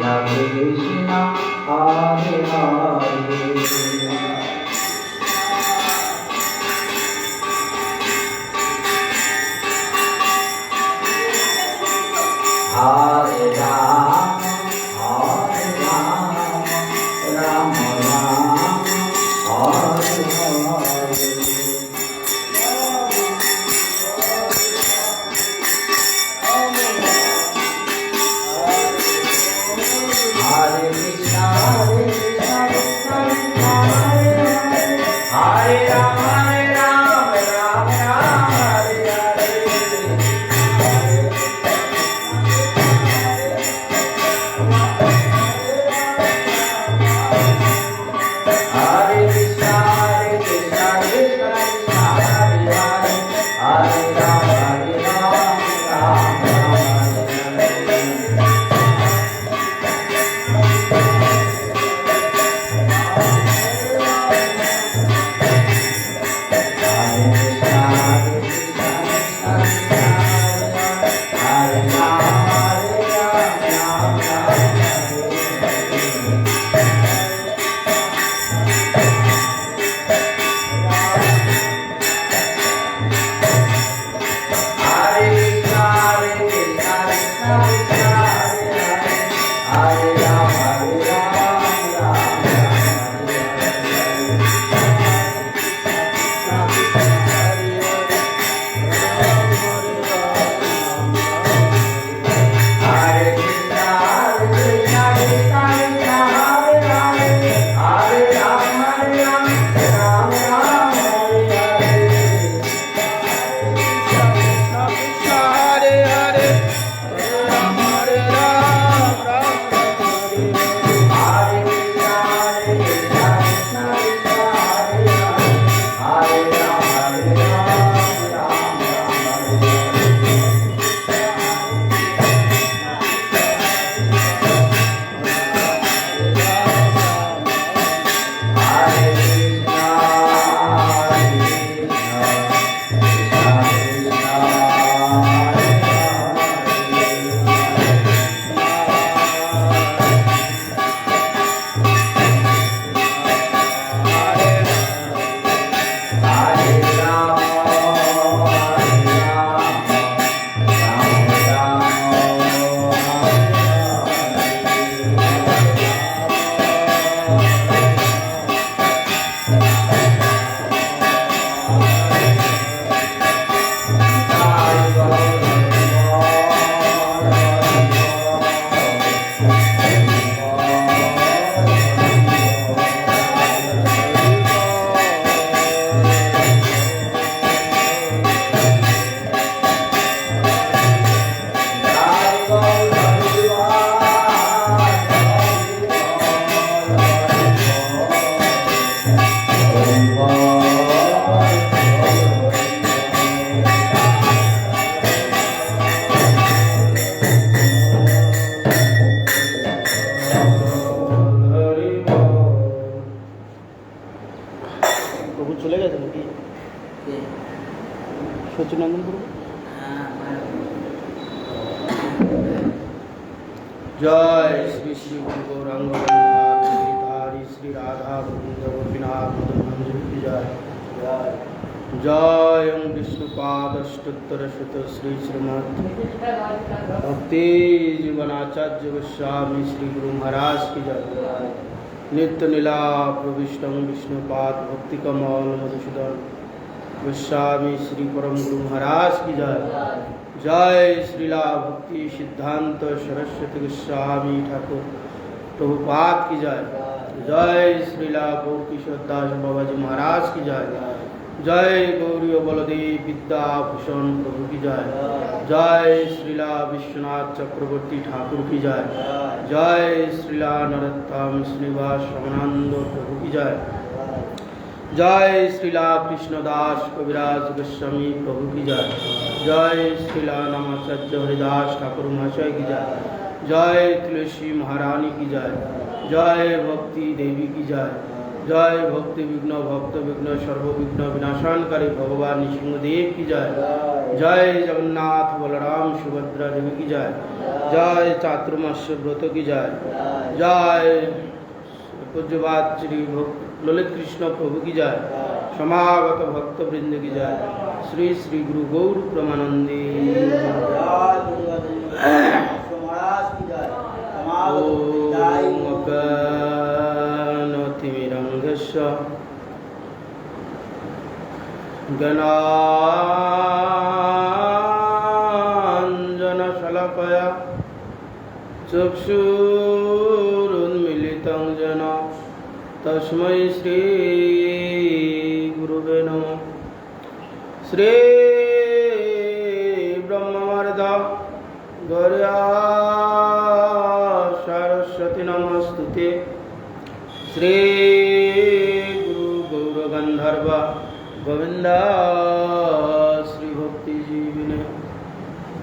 Krishna Hare Hare Hare Ram, Hare Ram, Ram Ram, Hare Hare. Hare Krishna, Krishna Krishna, Hare Hare, Hare Ram, Ram Ram, Hare Hare. Hare Krishna, Krishna Krishna, Hare Hare, Hare Ram, Ram Ram, Hare जय श्री श्री गुरु गौरांग हरि श्री राधा गोविंद गोपीनाथ मदन की जय जय ओम विष्णुपादष्टोत्तर श्रुत श्री श्रीमद भक्ति जीवनाचार्य गोस्वामी श्री गुरु महाराज की जय नित्य नीला प्रविष्टम विष्णुपाद भक्ति कमल मधुसूदन गोस्वामी श्री परम गुरु महाराज की जय जय श्रीला भक्ति सिद्धांत सरस्वती गोस्वामी ठाकुर प्रभुपाद की जय जय श्रीला गौर किशोर दास बाबा जी महाराज की जय जय गौरी बलदेव विद्याभूषण प्रभु की जय जय श्रीला विश्वनाथ चक्रवर्ती ठाकुर की जय जय श्रीला नरोत्तम श्रीनिवास रमानंद प्रभु की जय जय श्रीला कृष्णदास कविराज गोस्वामी प्रभु की जय जय श्रीला नामाचार्य हरिदास ठाकुर महाशय की जय जय तुलसी महारानी की जय जय भक्ति देवी की जय जय भक्ति विघ्न भक्त विघ्न सर्व विघ्न विनाशानकारी भगवान नृसिंहदेव की जय जय जगन्नाथ बलराम सुभद्रा देवी की जय। जय चातुर्मास्य व्रत की जय। जय पूज्यपाद श्री ललित कृष्ण प्रभु की जय। समागत भक्त वृंद की जय। श्री श्री गुरु गौर प्रमानंदी। ओमज्ञानतिमिरन्धस्य ज्ञानाञ्जनशलाकया चक्षुरुन्मीलितं येन तस्मै श्री गुरुवे नमः। श्री ब्रह्मवर्ध गौर्या सरस्वती नमस्तुते। श्री गुरु गौरगंधर्व गोविंद श्री भक्ति जीविने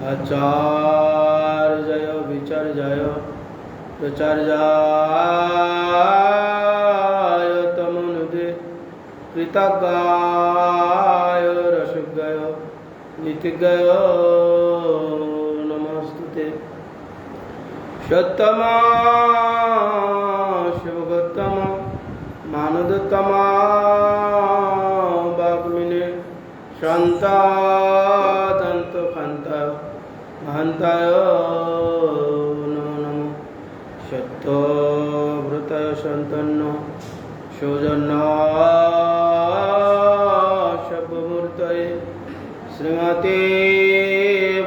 आचार्य विचार्य प्रचार्याय तमनुदे कृतज्ञाय रसज्ञाय नीतिज्ञाय नमस्तुते। सत्तमा शिवगोत्तम मानदोत्तमा वाग्मिने शांता तंत कांता महंताय नमो नमः। सत्यव्रताय संतन्न सौजन्य शब्दमूर्तये श्रीमते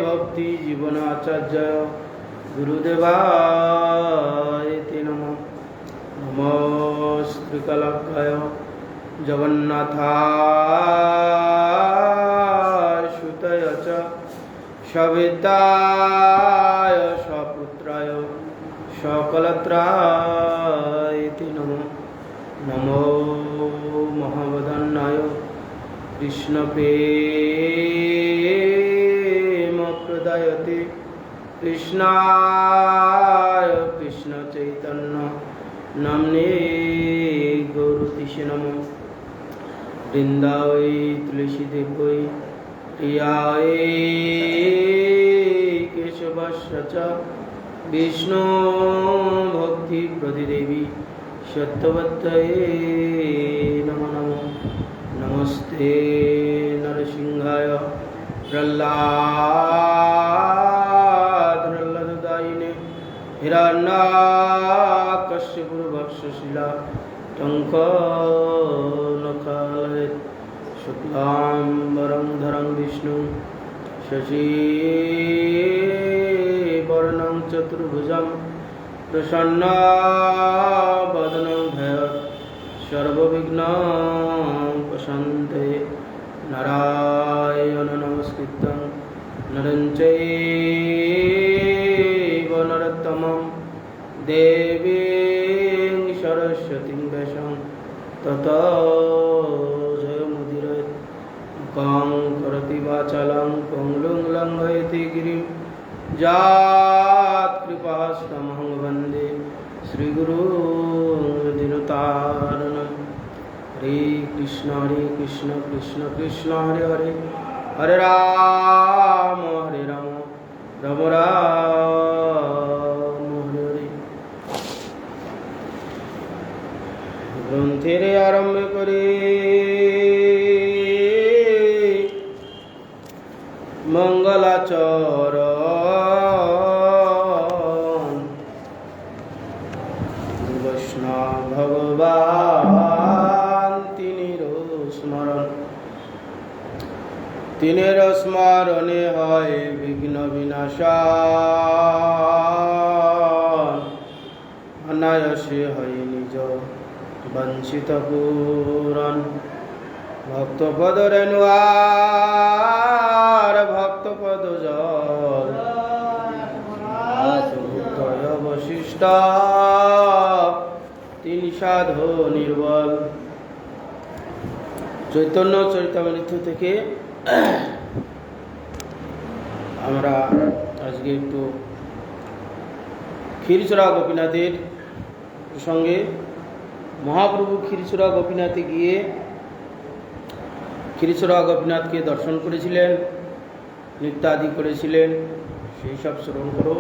भक्ति जीवनाचार्य गुरुदेवाय ते नमः। नमस्त्रिकलाकाय जगन्नाथाय सुताय च सविताय सपुत्राय सकलत्राय ते नमः। नमो महावदन्नाय कृष्णप्रेमप्रदायते कृष्णाय कृष्ण चैतन्य नाम्ने गौरतीशे नमः। वृंदावै तुलसी देवै प्रियाय केशवस्य च विष्णु भक्ति प्रतिदेवी सत्यवत्तये नमो नमः। नमस्ते नरसिंहाय प्रह्लाददायिने हिरण्यकश्यपुर्वक्षशिला टङ्कनखालये शुक्लाम्बरं धरं विष्णु शशिवर्णं चतुर्भुजं प्रसन्नवदनं ध्यायेत् सर्वविघ्नोपशान्तये। नारायण नमस्कृतं नरं चैव नरोत्तमं देवीं सरस्वतीं व्यासं ततो जयमुदीरयेत्। मूकं करोति वाचालं पङ्गुं लङ्घयति गिरिं यत्कृपातमहं वन्दे श्रीगुरुं दीनतारिणम्। हरे कृष्ण कृष्ण कृष्ण हरे हरे हरे राम राम राम हरे हरे। ग्रंथेर आरम्भ करे मंगलाचरण वैष्णव भगवान तिनेर स्मरणे হয় বিঘ্ন বিনাশন অনায়াসে হয় নিজ বঞ্চিত পূরণ। ভক্তপদ রেণুয়ার ভক্তপদ জল ভক্তয় বশিষ্ঠ তিনি সাধু নির্বল। চৈতন্য চরিতামৃত থেকে আমরা আজকে একটু ক্ষীরচোরা গোপীনাথের প্রসঙ্গে মহাপ্রভু ক্ষীরচোরা গোপীনাথে গিয়ে ক্ষীরচোরা গোপীনাথকে দর্শন করেছিলেন নৃত্যাদি করেছিলেন, সেই সব শ্রবণ করো।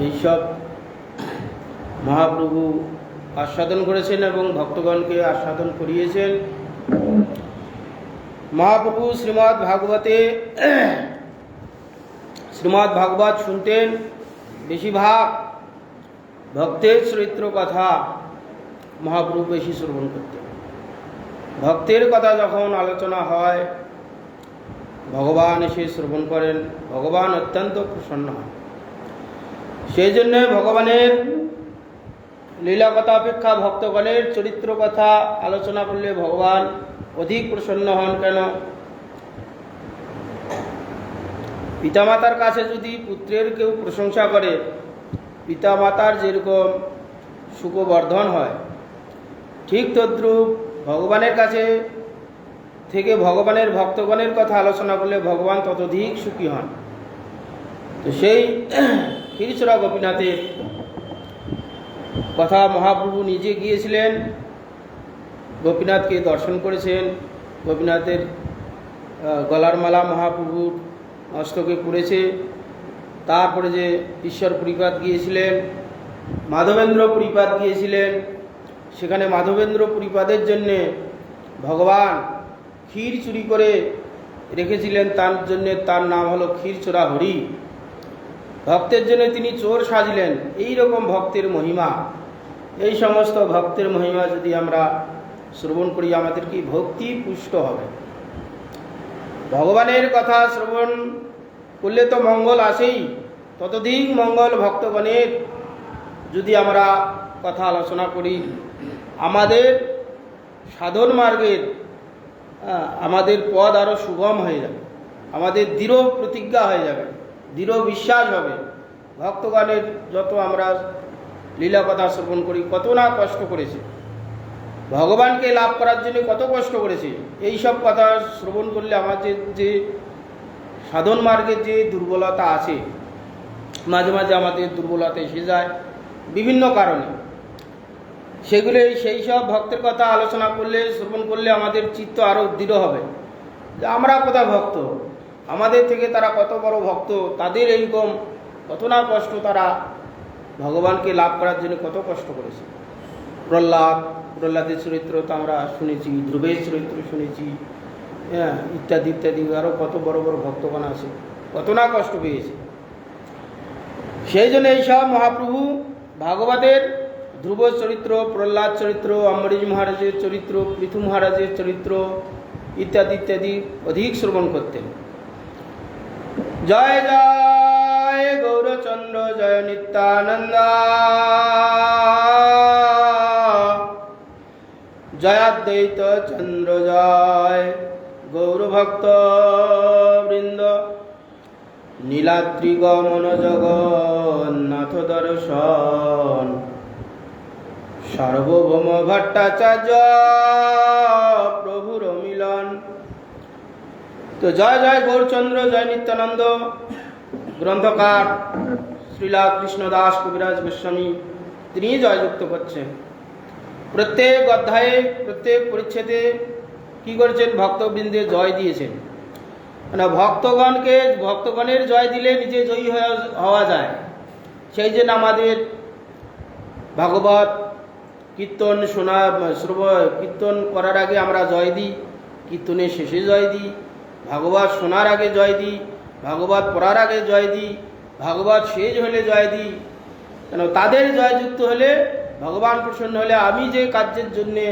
এইসব মহাপ্রভু আস্বাদন করেছেন এবং ভক্তগণকে আস্বাদন করিয়েছেন। মহাপ্রভু শ্রীমদ্ ভাগবত শুনতেন, বেশিরভাগ ভক্তের চরিত্র কথা মহাপ্রভু বেশি শ্রবণ করতেন। ভক্তের কথা যখন আলোচনা হয়, ভগবান এসে শ্রবণ করেন, ভগবান অত্যন্ত প্রসন্ন হন। সেই জন্য ভগবানের লীলা কথা অপেক্ষা ভক্তগণের চরিত্র কথা আলোচনা করলে ভগবান অধিক প্রসন্ন হন। কেন? পিতামাতার কাছে যদি পুত্রের কেউ প্রশংসা করে, পিতামাতার যেরকম সুখবর্ধন হয়, ঠিক তদ্রূপ ভগবানের কাছে থেকে ভগবানের ভক্তগণের কথা আলোচনা করলে ভগবান ততোধিক সুখী হন। তো সেই ক্ষীরচোরা গোপীনাথের কথা মহাপ্রভু নিজে গিয়েছিলেন, গোপীনাথকে দর্শন করেছেন। গোপীনাথের গলার মালা মহাপ্রভুর মস্তকে পড়েছে। তারপরে যে ঈশ্বর পুরীপাদ গিয়েছিলেন, মাধবেন্দ্র পুরীপাদ গিয়েছিলেন, সেখানে মাধবেন্দ্র পুরীপাদের জন্যে ভগবান ক্ষীর চুরি করে রেখেছিলেন, তার জন্যে তার নাম হলো ক্ষীরচোরা হরি। ভক্তের জন্য তিনি চোর সাজলেন। এই রকম ভক্তের মহিমা, এই সমস্ত ভক্তের মহিমা যদি আমরা শ্রবণ করি, আমাদের কি ভক্তি পুষ্ট হবে। ভগবানের কথা শ্রবণ করলে তো মঙ্গল আসেই, ততোধিক মঙ্গল ভক্তগণের যদি আমরা কথা আলোচনা করি, আমাদের সাধন মার্গের আমাদের পদ আরও সুগম হয়ে যাবে, আমাদের দৃঢ় প্রতিজ্ঞা হয়ে যাবে, দৃঢ় বিশ্বাস হবে। ভক্তগণের যত আমরা লীলা কথা শ্রবণ করি, কত না কষ্ট করেছে, ভগবানকে লাভ করার জন্য কত কষ্ট করেছে, এই সব কথা শ্রবণ করলে আমাদের যে সাধন মার্গের যে দুর্বলতা আছে, মাঝে মাঝে আমাদের দুর্বলতা এসে যায় বিভিন্ন কারণে, সেগুলো সেই সব ভক্তের কথা আলোচনা করলে, শ্রবণ করলে আমাদের চিত্ত আরও দৃঢ় হবে যে আমরা কোথা ভক্ত, আমাদের থেকে তারা কত বড় ভক্ত, তাদের এইরকম কত না কষ্ট, তারা ভগবানকে লাভ করার জন্য কত কষ্ট করেছে। প্রহ্লাদের চরিত্র তো আমরা শুনেছি, ধ্রুবের চরিত্র শুনেছি, হ্যাঁ, ইত্যাদি ইত্যাদি আরও কত বড় বড় ভক্তগণ আছে, কত না কষ্ট পেয়েছে। সেই জন্য এইসব মহাপ্রভু ভাগবতের ধ্রুব চরিত্র, প্রহ্লাদ চরিত্র, অম্বরীশ মহারাজের চরিত্র, পৃথু মহারাজের চরিত্র ইত্যাদি ইত্যাদি অধিক শ্রবণ করতেন। জয় জয় গৌরচন্দ্র জয় নিত্যানন্দ, জয়াদ্বৈত চন্দ্র জয় গৌরভক্ত বৃন্দ, নীলাদ্রি গমন জগন্নাথ দর্শন, সার্বভৌম ভট্টাচার্য প্রভুর মিলন। তো জয় জয় গৌরচন্দ্র জয় নিত্যানন্দ গ্রন্থকার শ্রীলা কৃষ্ণদাস কবিরাজ গোস্বামী তিনি জয়যুক্ত করছেন। প্রত্যেক অধ্যায়ে প্রত্যেক পরিচ্ছেদে কী করছেন? ভক্তবৃন্দে জয় দিয়েছেন। মানে ভক্তগণের জয় দিলে নিজে জয়ী হওয়া যায়। সেই জন্য আমাদের ভাগবত কীর্তন কীর্তন করার আগে আমরা জয় দিই, কীর্তনের শেষে জয় দিই, ভাগবত শোনার আগে জয় দিই, ভাগবত পড়ার আগে জয় দিই, ভাগবত শেষ হলে জয় দিই। কেন? তাদের জয়যুক্ত হলে ভগবান প্রসন্ন হলে আমি যে কার্যের জন্যে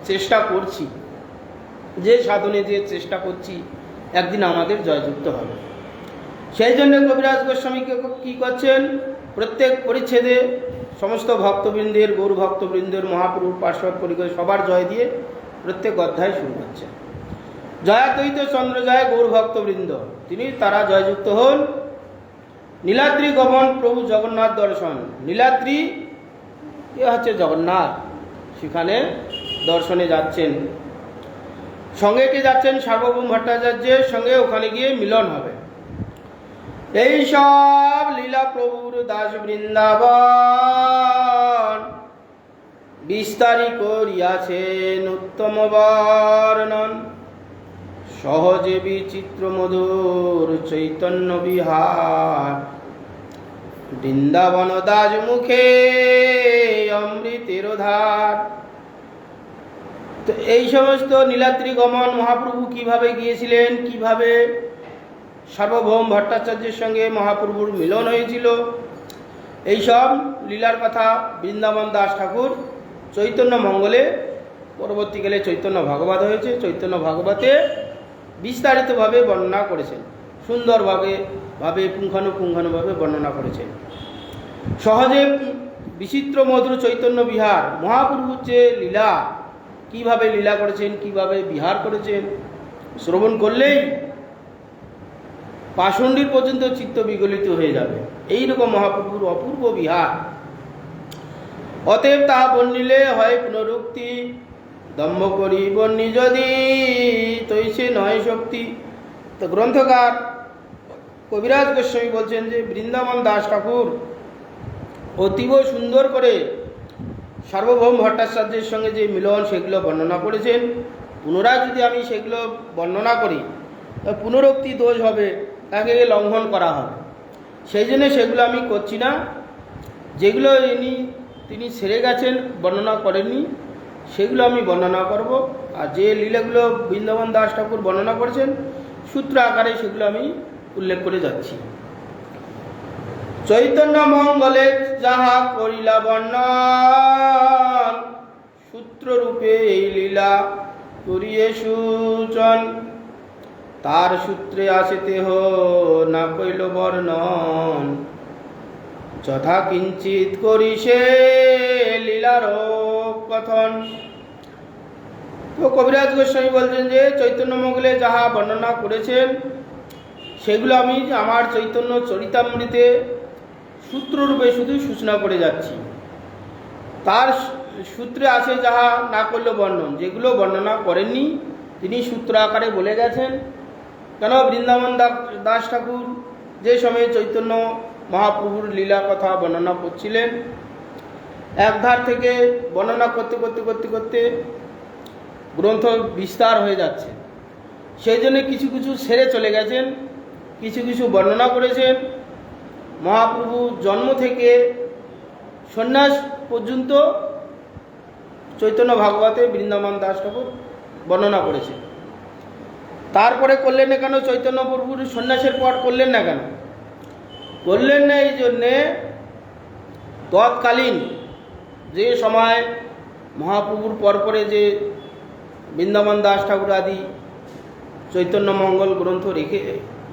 চেষ্টা করছি, যে সাধনে যে চেষ্টা করছি, একদিন আমাদের জয়যুক্ত হবে। সেই জন্য কবিরাজ গোস্বামীকে কী করছেন? প্রত্যেক পরিচ্ছেদে সমস্ত ভক্তবৃন্দের, গৌর ভক্তবৃন্দের, মহাপ্রভুর পার্শ্বদ পরিকর সবার জয় দিয়ে প্রত্যেক অধ্যায় শুরু করছেন। জয়াদ্বৈত চন্দ্র জয় গৌর ভক্তবৃন্দ, তারা জয়যুক্ত হন। নীলাদ্রি গমন প্রভু জগন্নাথ দর্শন, নীলাদ্রি এ হচ্ছে জগন্নাথ, সেখানে দর্শনে যাচ্ছেন। সঙ্গে কে যাচ্ছেন? সার্বভৌম ভট্টাচার্যের সঙ্গে, ওখানে গিয়ে মিলন হবে। এই সব লীলা প্রভুর দাস বৃন্দাবন বিস্তারি করিয়াছেন উত্তম বর্ণন। সহজে বিচিত্র মধুর চৈতন্য বিহার, বৃন্দাবন দাস মুখে অমৃতের ধার। তো এই সমস্ত নীলাদ্রি গমন মহাপ্রভু কিভাবে গিয়েছিলেন, কিভাবে সার্বভৌম ভট্টাচার্যের সঙ্গে মহাপ্রভুর মিলন হয়েছিল, এইসব লীলার কথা বৃন্দাবন দাস ঠাকুর চৈতন্য মঙ্গলে, পরবর্তীকালে চৈতন্য ভাগবত হয়েছে, চৈতন্য ভাগবতে বিস্তারিতভাবে বর্ণনা করেছেন, সুন্দরভাবে পুঙ্খানুপুঙ্খানুভাবে বর্ণনা করেছেন। সহজে বিচিত্র মধুর চৈতন্য বিহার, মহাপ্রভুর যে লীলা, কিভাবে লীলা করেছেন, কিভাবে বিহার করেছেন, শ্রবণ করলেই পাষণ্ডীর পর্যন্ত চিত্ত বিগলিত হয়ে যাবে। এইরকম মহাপ্রভুর অপূর্ব বিহার। অতএব তাহা বর্ণিলে হয় পুনরুক্তি, দম্ভ করি বর্ণি যদি তৈছে নয় শক্তি। তো গ্রন্থকার কবিরাজ গোস্বামী বলছেন যে বৃন্দাবন দাস ঠাকুর অতীব সুন্দর করে সার্বভৌম ভট্টাচার্যের সঙ্গে যে মিলন সেগুলো বর্ণনা করেছেন। পুনরায় যদি আমি সেগুলো বর্ণনা করি পুনরুক্তি দোষ হবে, তাকে লঙ্ঘন করা হবে। সেই জন্য সেগুলো আমি করছি না। যেগুলো তিনি সেরে গেছেন, বর্ণনা করেননি, সেগুলো আমি বর্ণনা করব। আর যে লীলাগুলো বৃন্দাবন দাস ঠাকুর বর্ণনা করেছেন সূত্র আকারে সেগুলো আমি উল্লেখ করে যাচ্ছি। চৈতন্য মঙ্গলে যাহা করিলা বর্ণন, সূত্ররূপে এই লীলা করিয়ে সূচন। তার সূত্রে আসিতে না কইল বর্ণন, যথা কিঞ্চিত করি সে লীলার কথন। তো কবিরাজ গোস্বামী বলছেন যে চৈতন্য মঙ্গলে যাহা বর্ণনা করেছেন সেগুলো আমি আমার চৈতন্য চরিতামৃতে সূত্ররূপে শুধু সূচনা করে যাচ্ছি। তার সূত্রে আছে যাহা না করল বর্ণন, যেগুলো বর্ণনা করেননি তিনি সূত্র আকারে বলে গেছেন। কেন বৃন্দাবন দাস ঠাকুর যে সময়ে চৈতন্য মহাপ্রভুর লীলা কথা বর্ণনা করছিলেন, এক ধার থেকে বর্ণনা করতে করতে করতে করতে গ্রন্থ বিস্তার হয়ে যাচ্ছে। সেই জন্য কিছু কিছু সেরে চলে গেছেন, কিছু কিছু বর্ণনা করেছেন। মহাপ্রভু জন্ম থেকে সন্ন্যাস পর্যন্ত চৈতন্য ভাগবতে বৃন্দাবন দাস ঠাকুর বর্ণনা করেছেন। তারপরে করলেন না কেন? চৈতন্য প্রভুর সন্ন্যাসের পর করলেন না কেন? করলেন না এই জন্যে তৎকালীন যে সময় মহাপ্রভুর পরপরে যে বৃন্দাবন দাস ঠাকুর আদি চৈতন্য মঙ্গল গ্রন্থ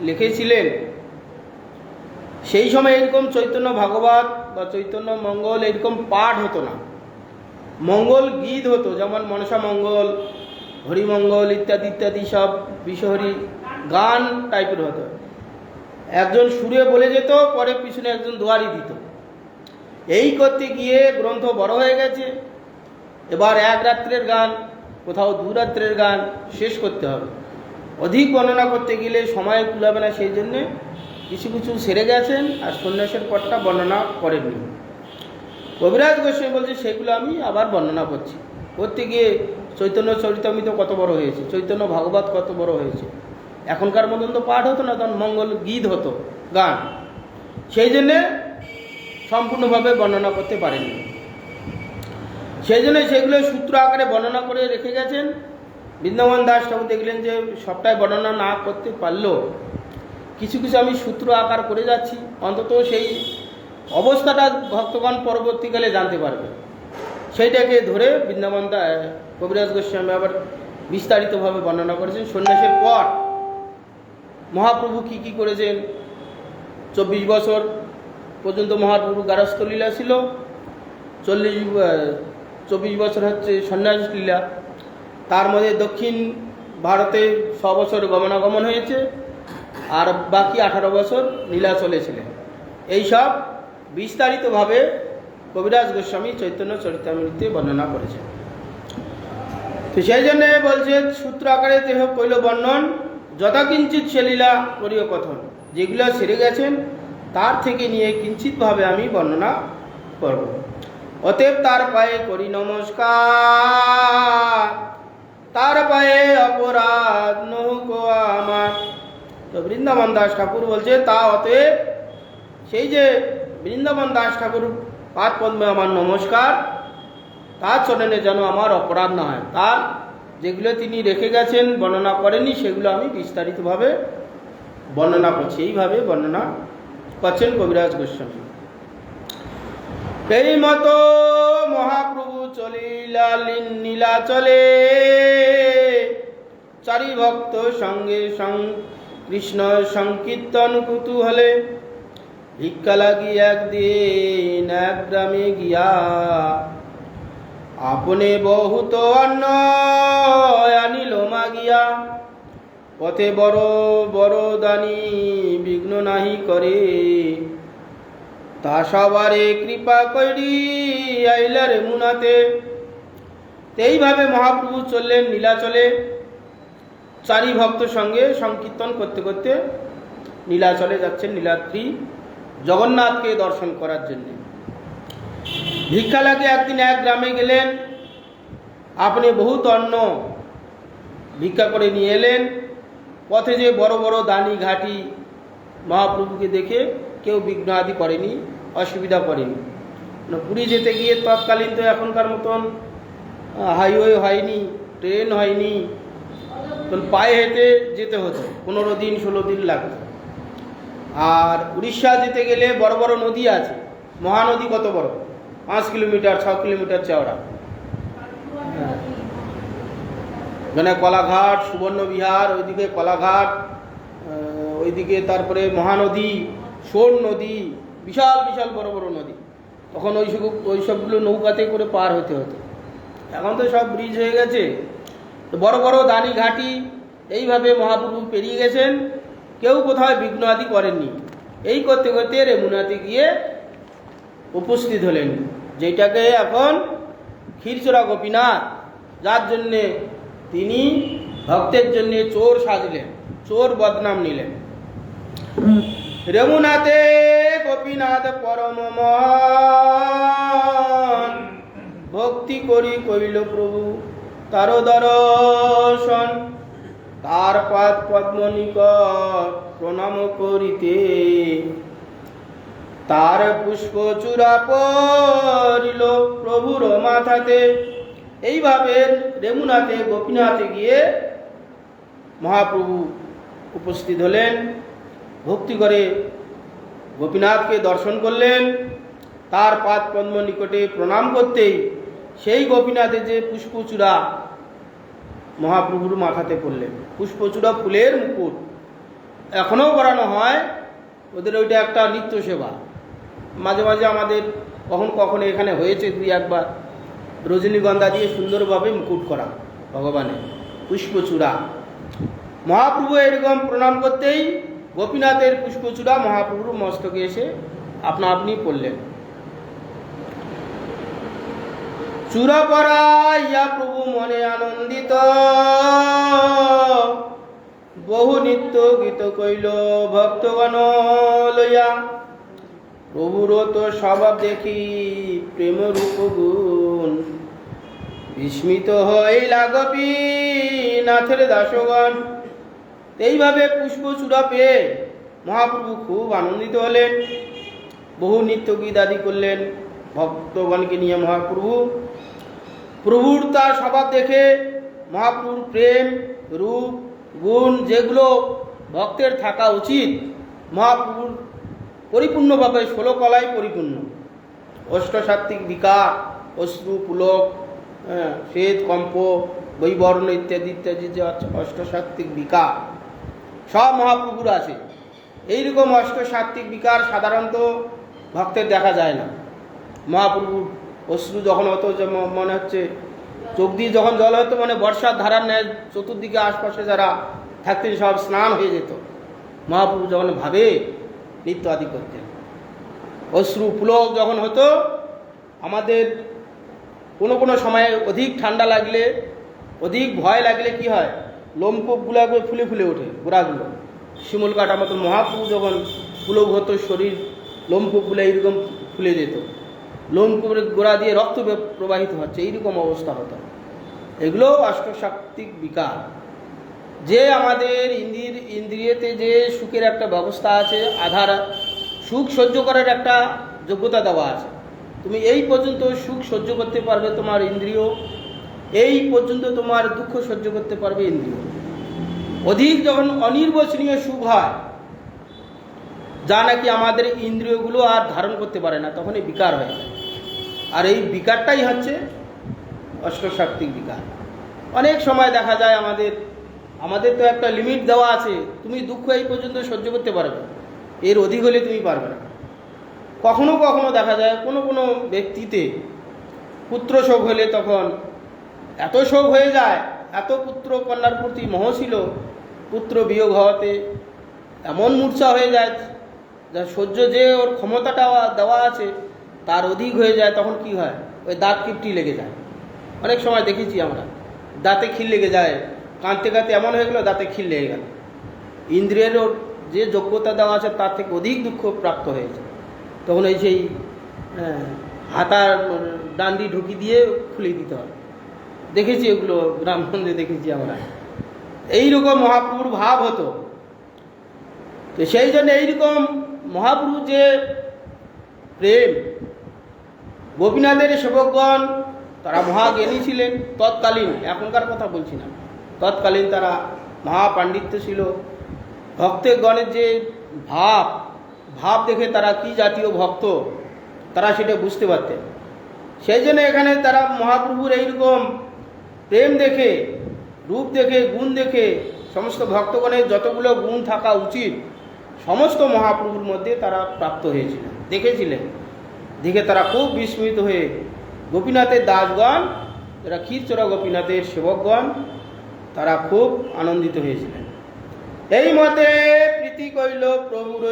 লিখেছিলেন, সেই সময় এরকম চৈতন্য ভাগবত বা চৈতন্য মঙ্গল এরকম পাঠ হতো না। মঙ্গল গীত হতো, যেমন মনসা মঙ্গল, হরিমঙ্গল ইত্যাদি ইত্যাদি সব বিশ্বহরি গান টাইপের হতো। একজন সুরে বলে যেত, পরে পিছনে একজন দোয়ারি দিত। এই করতে গিয়ে গ্রন্থ বড় হয়ে গেছে। এবার এক রাত্রের গান, কোথাও দু রাত্রের গান শেষ করতে হবে। অধিক বর্ণনা করতে গেলে সময় কুলাবে না, সেই জন্যে কিছু কিছু সেরে গেছেন আর সন্ন্যাসের পরটা বর্ণনা করেননি। কবিরাজ গোস্বামী বলছে সেগুলো আমি আবার বর্ণনা করছি। করতে গিয়ে চৈতন্য চরিতামৃত কত বড় হয়েছে, চৈতন্য ভাগবত কত বড় হয়েছে। এখনকার মতন তো পাঠ হতো না, তখন মঙ্গল গীত হতো, গান। সেই জন্যে সম্পূর্ণভাবে বর্ণনা করতে পারেননি। সেই জন্য সেগুলো সূত্র আকারে বর্ণনা করে রেখে গেছেন। বৃন্দাবন দাস ঠাকুর দেখলেন যে সবটাই বর্ণনা না করতে পারলেও কিছু কিছু আমি সূত্র আকার করে যাচ্ছি, অন্তত সেই অবস্থাটা ভক্তগণ পরবর্তীকালে জানতে পারবে। সেইটাকে ধরে বৃন্দাবন কবিরাজ গোস্বামী আবার বিস্তারিতভাবে বর্ণনা করেছেন। সন্ন্যাসের পর মহাপ্রভু কি কি করেছেন, 24 বছর পর্যন্ত মহাপ্রভু গারস্থ লীলা ছিল, 24 বছর হচ্ছে সন্ন্যাস লীলা। তার মধ্যে দক্ষিণ ভারতে 6 বছর গমনাগমন হয়েছে, আর বাকি 18 বছর লীলা চলেছিলেন। এইসব বিস্তারিতভাবে কবিরাজ গোস্বামী চৈতন্য চরিতামৃতে বর্ণনা করেছেন। তো সেই জন্যে বলছে সূত্র আকারে দেহ কইল বর্ণন, যথাকিঞ্চিত সে লীলা করিও কথন। যেগুলো সেরে গেছেন তার থেকে নিয়ে কিঞ্চিতভাবে আমি বর্ণনা করব। অতএব তার পায়ে করি নমস্কার, তার পায়ে অপরাধ নৌক আমার। তো বৃন্দাবন দাস ঠাকুর বলছে তা অতএব সেই যে বৃন্দাবন দাস ঠাকুর পাদ পদ্মে আমার নমস্কার, তার চরণে যেন আমার অপরাধ না হয়। তার যেগুলো তিনি রেখে গেছেন বর্ণনা করেনি সেগুলো আমি বিস্তারিতভাবে বর্ণনা করছি। এইভাবে বর্ণনা করছেন কবিরাজ গোস্বামী। এই মতো মহাপ্রভু চলিলা নীলাচলে, চারি ভক্ত সঙ্গে কৃষ্ণ সংকীর্তন কুতূহলে। ভিক্ষা লাগি একদিন এক গ্রামে গিয়া, আপনে বহুত অন্ন আনিল মাগিয়া। পথে বড় বড় দানি বিঘ্ন নাহি করে, তা সবারে কৃপা করি আইলা রেমুনাতে। এইভাবে মহাপ্রভু চললেন নীলাচলে, চারি ভক্ত সঙ্গে সংকীর্তন করতে করতে নীলাচলে যাচ্ছেন নীলাদ্রি জগন্নাথকে দর্শন করার জন্য। ভিক্ষা লাগে একদিন এক গ্রামে গেলেন, আপনি বহুত অন্ন ভিক্ষা করে নিয়ে এলেন। পথে যে বড় বড় দানি ঘাটি মহাপ্রভুকে দেখে কেউ বিঘ্ন আদি করেনি, অসুবিধা করেনি। পুরী যেতে গিয়ে তৎকালীন তো এখনকার মতন হাইওয়ে হয়নি, ট্রেন হয়নি, পায়ে হেঁটে যেতে হতো, 15 দিন 16 দিন লাগতো। আর উড়িষ্যা যেতে গেলে বড় বড় নদী আছে, মহানদী কত বড়, 5 কিলোমিটার 6 কিলোমিটার চওড়া। মানে কলাঘাট, সুবর্ণবিহার, ওইদিকে কলাঘাট, ওইদিকে তারপরে মহানদী, সোন নদী, বিশাল বিশাল বড় বড় নদী। তখন ওইসবগুলো নৌকাতে করে পার হতে হতো। এখন তো সব ব্রিজ হয়ে গেছে। তো বড় বড় দানি ঘাটি এইভাবে মহাপ্রভু পেরিয়ে গেছেন, কেউ কোথাও বিঘ্ন আদি করেননি। এই করতে করতে রেমুনাতে গিয়ে উপস্থিত হলেন, যেটাকে এখন ক্ষীরচোরা গোপীনাথ, যার জন্যে তিনি ভক্তের জন্য চোর সাজলেন, চোর বদনাম নিলেন। রেমুনাথে গোপীনাথ পরম মহান, ভক্তি করি কইল প্রভু তার দর্শন। তার পাদ পদ্ম নিকট প্রণাম করিতে, তার পুষ্প চূড়া পড়িল প্রভুর মাথাতে। এইভাবে রেমুনাথে গোপীনাথে গিয়ে মহাপ্রভু উপস্থিত হলেন, ভক্তি করে গোপীনাথকে দর্শন করলেন। তার পাদ পদ্ম নিকটে প্রণাম করতেই সেই গোপীনাথের যে পুষ্পচূড়া মহাপ্রভুর মাথাতে পড়লেন। পুষ্পচূড়া ফুলের মুকুট এখনও করানো হয়, ওদের ওইটা একটা নিত্য সেবা। মাঝে মাঝে আমাদের কখন কখন এখানে হয়েছে 2-1 বার, রজনীগন্ধা দিয়ে সুন্দরভাবে মুকুট করা ভগবানের পুষ্পচূড়া। মহাপ্রভু এরকম প্রণাম করতেই গোপীনাথের পুষ্পচূড়া মহাপ্রভুর মস্তকে এসে আপনা আপনি পড়লেন। চূড়া পরা ইয়া প্রভু মনে আনন্দিত, বহু নিত্য গীত কইল ভক্তগণ লইয়া। প্রভুর তো স্বভাব দেখি প্রেম রূপ গুণ, বিস্মিত হইলা গোপীনাথের দাসগণ। এইভাবে পুষ্পচূড়া পেয়ে মহাপ্রভু খুব আনন্দিত হলেন, বহু নিত্য গীত আদি করলেন ভক্তগণকে নিয়ে। প্রভুর তার স্বভাব দেখে মহাপ্রভুর প্রেম রূপ গুণ যেগুলো ভক্তের থাকা উচিত, মহাপ্রভুর পরিপূর্ণভাবে 16 কলায় পরিপূর্ণ। অষ্টসাত্ত্বিক বিকার, অশ্রু, পুলক, শ্বেত, কম্প, বৈবর্ণ ইত্যাদি ইত্যাদি যে অষ্টসাত্ত্বিক বিকার সব মহাপ্রভুর আছে। এইরকম অষ্টসাত্ত্বিক বিকার সাধারণত ভক্তের দেখা যায় না। মহাপ্রভুর অশ্রু যখন হতো, যেমন মনে হচ্ছে চোখ দিয়ে যখন জল হতো, মানে বর্ষার ধারার ন্যায় চতুর্দিকে আশপাশে যারা থাকতেন সব স্নান হয়ে যেত মহাপ্রভু যখন ভাবে নৃত্য আদি করতেন। অশ্রু পুলক যখন হতো, আমাদের কোনো কোনো সময়ে অধিক ঠান্ডা লাগলে, অধিক ভয় লাগলে কি হয়, লোমকূপগুলো ফুলে ফুলে ওঠে, গোড়াগুলো শিমুল কাটা মতো। মহাপ্রভু যখন পুলক হতো, শরীর লোমকূপগুলো এইরকম ফুলে যেত, লোমকূপের গোড়া দিয়ে রক্ত প্রবাহিত হচ্ছে, এইরকম অবস্থা হতো। এগুলো অষ্টসাত্ত্বিক বিকার। যে আমাদের ইন্দ্রিয়তে যে সুখের একটা ব্যবস্থা আছে, আধার সুখ সহ্য করার একটা যোগ্যতা দেওয়া আছে। তুমি এই পর্যন্ত সুখ সহ্য করতে পারবে তোমার ইন্দ্রিয়, এই পর্যন্ত তোমার দুঃখ সহ্য করতে পারবে ইন্দ্রিয়। অধিক যখন অনির্বচনীয় সুখ হয়, যা নাকি আমাদের ইন্দ্রিয়গুলো আর ধারণ করতে পারে না, তখন এই বিকার হয়ে যায়। আর এই বিকারটাই হচ্ছে অষ্টসাত্ত্বিক বিকার। অনেক সময় দেখা যায় আমাদের তো একটা লিমিট দেওয়া আছে, তুমি দুঃখ এই পর্যন্ত সহ্য করতে পারবে, এর অধিক হলে তুমি পারবে না। কখনো কখনো দেখা যায় কোনো কোনো ব্যক্তিতে পুত্র শোক হলে তখন এত শোক হয়ে যায়, এত পুত্র কন্যার প্রতি মোহ ছিল, পুত্র বিয়োগ হওয়াতে এমন মূর্ছা হয়ে যায়, যা সহ্য যে ওর ক্ষমতাটা দেওয়া আছে তার অধিক হয়ে যায়। তখন কি হয়, ওই দাঁত কিপটি লেগে যায়। অনেক সময় দেখেছি আমরা, দাঁতে খিল লেগে যায়, কাঁদতে কাঁদতে এমন হয়ে গেল দাঁতে খিল লেগে গেল। ইন্দ্রিয়েরও যে যোগ্যতা দেওয়া আছে তার থেকে অধিক দুঃখ প্রাপ্ত হয়েছে। তখন এই সেই হাতার ডান্ডি ঢুকি দিয়ে খুলে দিতে হয়। দেখেছি এগুলো, গ্রামগঞ্জে দেখেছি আমরা। এইরকম মহাপ্রভুর ভাব হতো। তো সেই জন্য এইরকম মহাপ্রভু যে প্রেম, গোপীনাথের সেবকগণ তারা মহাজ্ঞানী ছিলেন তৎকালীন, এখনকার কথা বলছি না, তৎকালীন তারা মহাপাণ্ডিত্য ছিল। ভক্তগণের যে ভাব দেখে তারা কি জাতীয় ভক্ত তারা সেটা বুঝতে পারতেন। সেই জন্য এখানে তারা মহাপ্রভুর এইরকম প্রেম দেখে, রূপ দেখে, গুণ দেখে, সমস্ত ভক্তগণের যতগুলো গুণ থাকা উচিত সমস্ত মহাপ্রভুর মধ্যে তারা প্রাপ্ত হয়েছিলেন, দেখেছিলেন। দেখে তারা খুব বিস্মিত হয়ে গোপীনাথের দাসগণ, যারা ক্ষীরচোরা গোপীনাথের সেবকগণ, তারা খুব আনন্দিত হয়েছিলেন। এই মতে প্রীতি কইল প্রভুর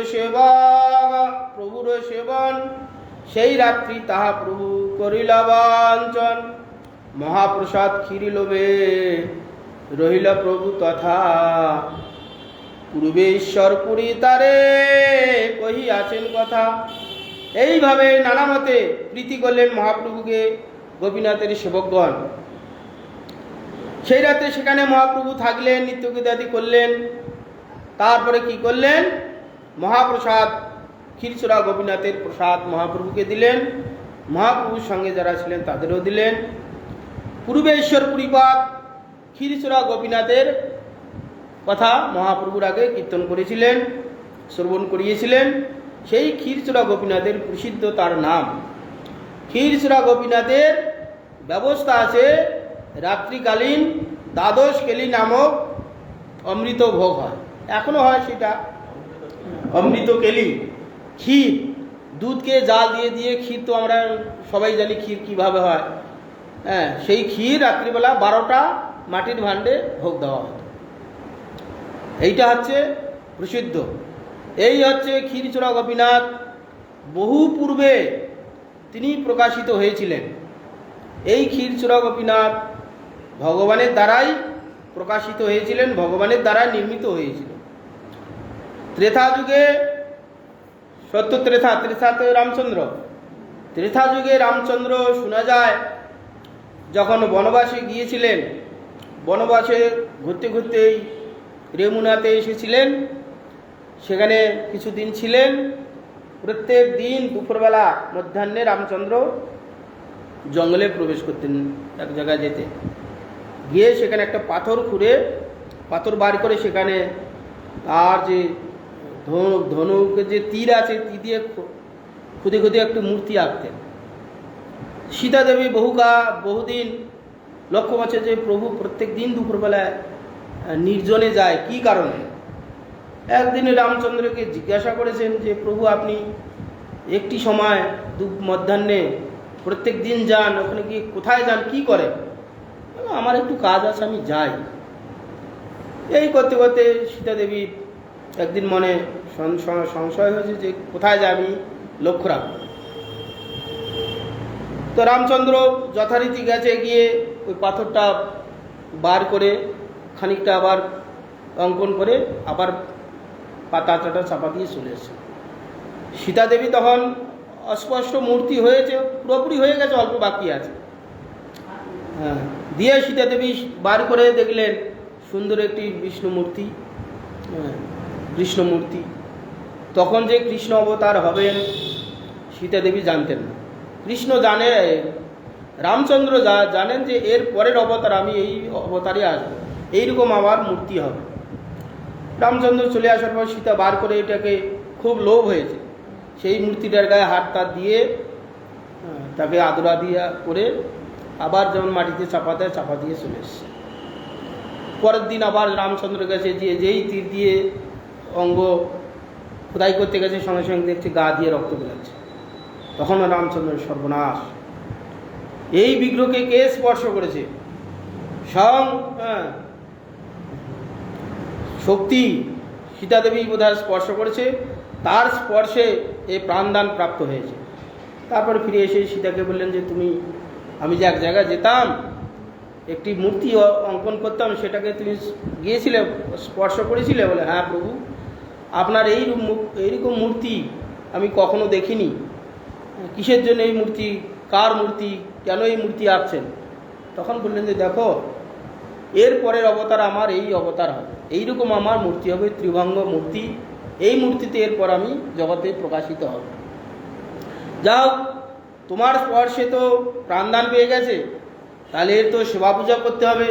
সেবন, সেই রাত্রি তাহা প্রভু করিল বাঞ্ছন। মহাপ্রসাদ ক্ষীরি লোভে রহিল প্রভু তথা, পূর্বে ঈশ্বর পুরী তারে কহিয়াছেন কথা। এইভাবে নানা মতে প্রীতি করলেন মহাপ্রভুকে গোপীনাথের সেবকগণ। সেই রাতে সেখানে মহাপ্রভু থাকলেন, নিত্যগীতাদি করলেন। তারপরে কি করলেন, মহাপ্রসাদ ক্ষীরচোরা গোপীনাথের প্রসাদ মহাপ্রভুকে দিলেন, মহাপ্রভুর সঙ্গে যারা ছিলেন তাদেরও দিলেন। পূর্বে ঈশ্বর পুরীপাদ ক্ষীরচোরা গোপীনাথের কথা মহাপ্রভুর আগে কীর্তন করেছিলেন, শ্রবণ করিয়েছিলেন। সেই ক্ষীরচোরা গোপীনাথের প্রসিদ্ধ তার নাম। ক্ষীরচোরা গোপীনাথের ব্যবস্থা আছে, রাত্রিকালীন দ্বাদশ কেলি নামক অমৃত ভোগ হয়, এখনো হয় সেটা। অমৃত কেলি ক্ষীর, দুধকে জাল দিয়ে দিয়ে ক্ষীর, তো আমরা সবাই জানি ক্ষীর কীভাবে হয়। সেই ক্ষীর রাত্রিবেলা 12টা মাটির ভাণ্ডে ভোগ দেওয়া হতো। এইটা হচ্ছে প্রসিদ্ধ। এই হচ্ছে ক্ষীরচোরা গোপীনাথ। বহু পূর্বে তিনি প্রকাশিত হয়েছিলেন। এই ক্ষীরচোরা গোপীনাথ ভগবানের দ্বারাই প্রকাশিত হয়েছিলেন, ভগবানের দ্বারাই নির্মিত হয়েছিল। ত্রেতা যুগে ত্রেতাতে রামচন্দ্র, ত্রেতা যুগে রামচন্দ্র শোনা যায় যখন বনবাসে গিয়েছিলেন, বনবাসে ঘুরতে ঘুরতেই রেমুনাতে এসেছিলেন। সেখানে কিছুদিন ছিলেন। প্রত্যেক দিন দুপুরবেলা মধ্যাহ্নে রামচন্দ্র জঙ্গলে প্রবেশ করতেন, এক জায়গায় যেতে গিয়ে সেখানে একটা পাথর খুঁড়ে, পাথর বার করে সেখানে আর যে ধনুকের যে তীর আছে, তীর দিয়ে খুদে খুদে একটু মূর্তি আঁকতেন। সীতা দেবী বহুদিন লক্ষ্য করছে যে প্রভু প্রত্যেক দিন দুপুরবেলায় নির্জনে যায়, কি কারণে। একদিন রামচন্দ্রকে জিজ্ঞাসা করেছেন যে প্রভু আপনি একটি সময় মধ্যাহ্নে প্রত্যেক দিন যান, ওখানে গিয়ে কোথায় যান, কি করেন? আমার একটু কাজ আছে, আমি যাই। এই করতে করতে সীতা দেবী একদিন মনে সংশয় হয়েছে যে কোথায় যায়, আমি লক্ষ্য রাখব। তো রামচন্দ্র যথারীতি গেছে, গিয়ে ওই পাথরটা বার করে খানিকটা আবার অঙ্কন করে আবার পাতাটা চাপা দিয়ে চলে এসেছে। সীতা দেবী তখন অস্পষ্ট মূর্তি হয়েছে, পুরোপুরি হয়ে গেছে, অল্প বাকি আছে। দিয়ে সীতা দেবী বার করে দেখলেন সুন্দর একটি বিষ্ণু মূর্তি, কৃষ্ণ মূর্তি। তখন যে কৃষ্ণ অবতার হবেন সীতা দেবী জানতেন না। কৃষ্ণ জানে, রামচন্দ্র জানেন যে এর পরের অবতার আমি এই অবতারে আসবো, এইরকম আমার মূর্তি হবে। রামচন্দ্র চলে আসার পর সীতা বার করে এটাকে খুব লোভ হয়েছে, সেই মূর্তিটার গায়ে হাত টাত দিয়ে তাকে আদরা দিয়া করে আবার যেমন মাটিতে চাপা দেয় চাপা দিয়ে চলে এসছে। পরের দিন আবার রামচন্দ্রের কাছে যেই তীর দিয়ে অঙ্গ খোদাই করতে গেছে সঙ্গে সঙ্গে দেখছে গা দিয়ে রক্ত বেরোচ্ছে। তখন রামচন্দ্রের সর্বনাশ, এই বিগ্রহকে কে স্পর্শ করেছে? স্বয়ং শক্তি সীতা দেবী বোধহয় স্পর্শ করেছে, তার স্পর্শে এই প্রাণদান প্রাপ্ত হয়েছে। তারপরে ফিরে এসে সীতাকে বললেন যে আমি যে এক জায়গায় যেতাম, একটি মূর্তি অঙ্কন করতাম, সেটাকে তুমি গিয়েছিলে, স্পর্শ করেছিলে? বলে হ্যাঁ প্রভু, আপনার এইরকম মূর্তি আমি কখনো দেখিনি। কিসের জন্য এই মূর্তি, কার মূর্তি, কেন এই মূর্তি আঁকছেন? তখন বললেন যে দেখো, এর পরের অবতার আমার এই অবতার হবে, এইরকম আমার মূর্তি হবে, ত্রিভঙ্গ মূর্তি। এই মূর্তিতে এরপর আমি জগতে প্রকাশিত হব। যাও, তোমার স্পর্শে তো প্রাণদান পেয়ে গেছে, তাহলে এর তো সেবা পূজা করতে হবে।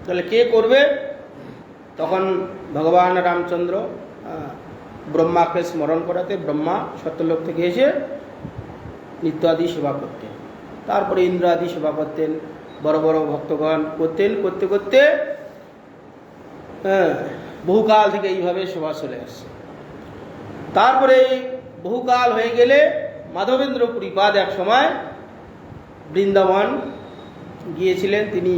তাহলে কে করবে? তখন ভগবান রামচন্দ্র ব্রহ্মাকে স্মরণ করাতে ব্রহ্মা সত্যলোক থেকে এসে নিত্য আদি সেবা করতেন, তারপরে ইন্দ্র আদি সেবা করতেন, বড় বড় ভক্তগণ করতেন। করতে করতে বহুকাল থেকে এইভাবে সেবা চলে আসছে। তারপরে বহুকাল হয়ে গেলে মাধবেন্দ্র পুরীপাদ এক সময় বৃন্দাবন গিয়েছিলেন। তিনি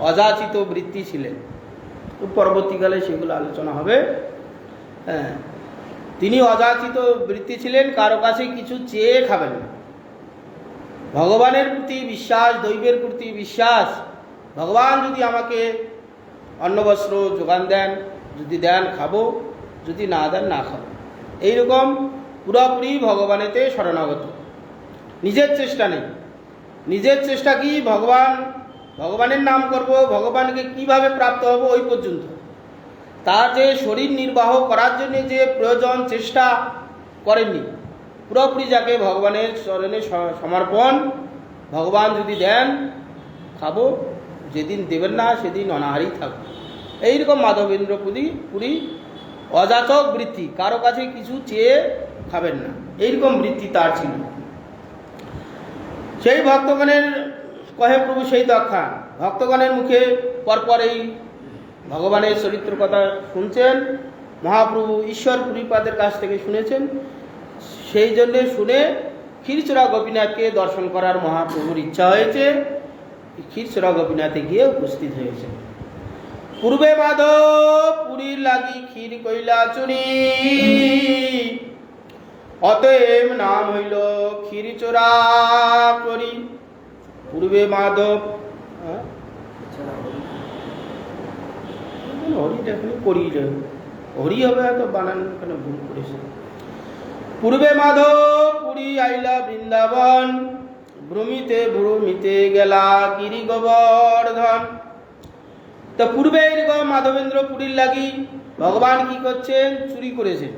অযাচিত বৃত্তি ছিলেন, পরবর্তীকালে সেগুলো আলোচনা হবে। তিনি অযাচিত বৃত্তি ছিলেন, কারো কাছে কিছু চেয়ে খাবেন না। ভগবানের প্রতি বিশ্বাস, দৈবের প্রতি বিশ্বাস, ভগবান যদি আমাকে অন্নবস্ত্র যোগান দেন, যদি দেন খাবো, যদি না দেন না খাবো, এইরকম পুরোপুরি ভগবানেতে শরণাগত। নিজের চেষ্টা নেই। নিজের চেষ্টা কি? ভগবানের নাম করব, ভগবানকে কিভাবে প্রাপ্ত হব, ওই পর্যন্ত। তার যে শরীর নির্বাহ করার জন্য যে প্রয়োজন, চেষ্টা করেননি। পুরোপুরি যাকে ভগবানের চরণে সমর্পণ, ভগবান যদি দেন খাবো, যেদিন দেবেন না সেদিন অনাহারেই থাকবো। এইরকম মাধবেন্দ্র পুরী অযাচক বৃত্তি, কারো কাছে কিছু চেয়ে খাবেন না, এইরকম বৃত্তি তার ছিল। সেই ভক্তগণের কহে প্রভু সেই দক্ষান, ভক্তগণের মুখে পরপর এই ভগবানের চরিত্র কথা শুনছেন। মহাপ্রভু ঈশ্বর পুরীপাদের কাছ থেকে শুনেছেন, সেই জন্যে শুনে ক্ষীরচোরা গোপীনাথকে দর্শন করার মহাপ্রভুর ইচ্ছা হয়েছে। ক্ষীরচোরা গোপীনাথে গিয়ে উপস্থিত হয়েছে। পূর্বে মাধব পুরীর লাগি ক্ষীর কইলা চুরি, অতএব নাম হইল ক্ষীরচোরা করি। পূর্বে মাধব হরিটা করি, হরি হবে হয়তো, বানান কেন ভুল করেছে। পূর্বে মাধব পুরী আইলা বৃন্দাবন, ভ্রমিতে ভ্রমিতে গেলা গিরি গোবর্ধন। তো পূর্বে এরকম মাধবেন্দ্র পুরীর লাগি ভগবান কি করছেন? চুরি করেছেন।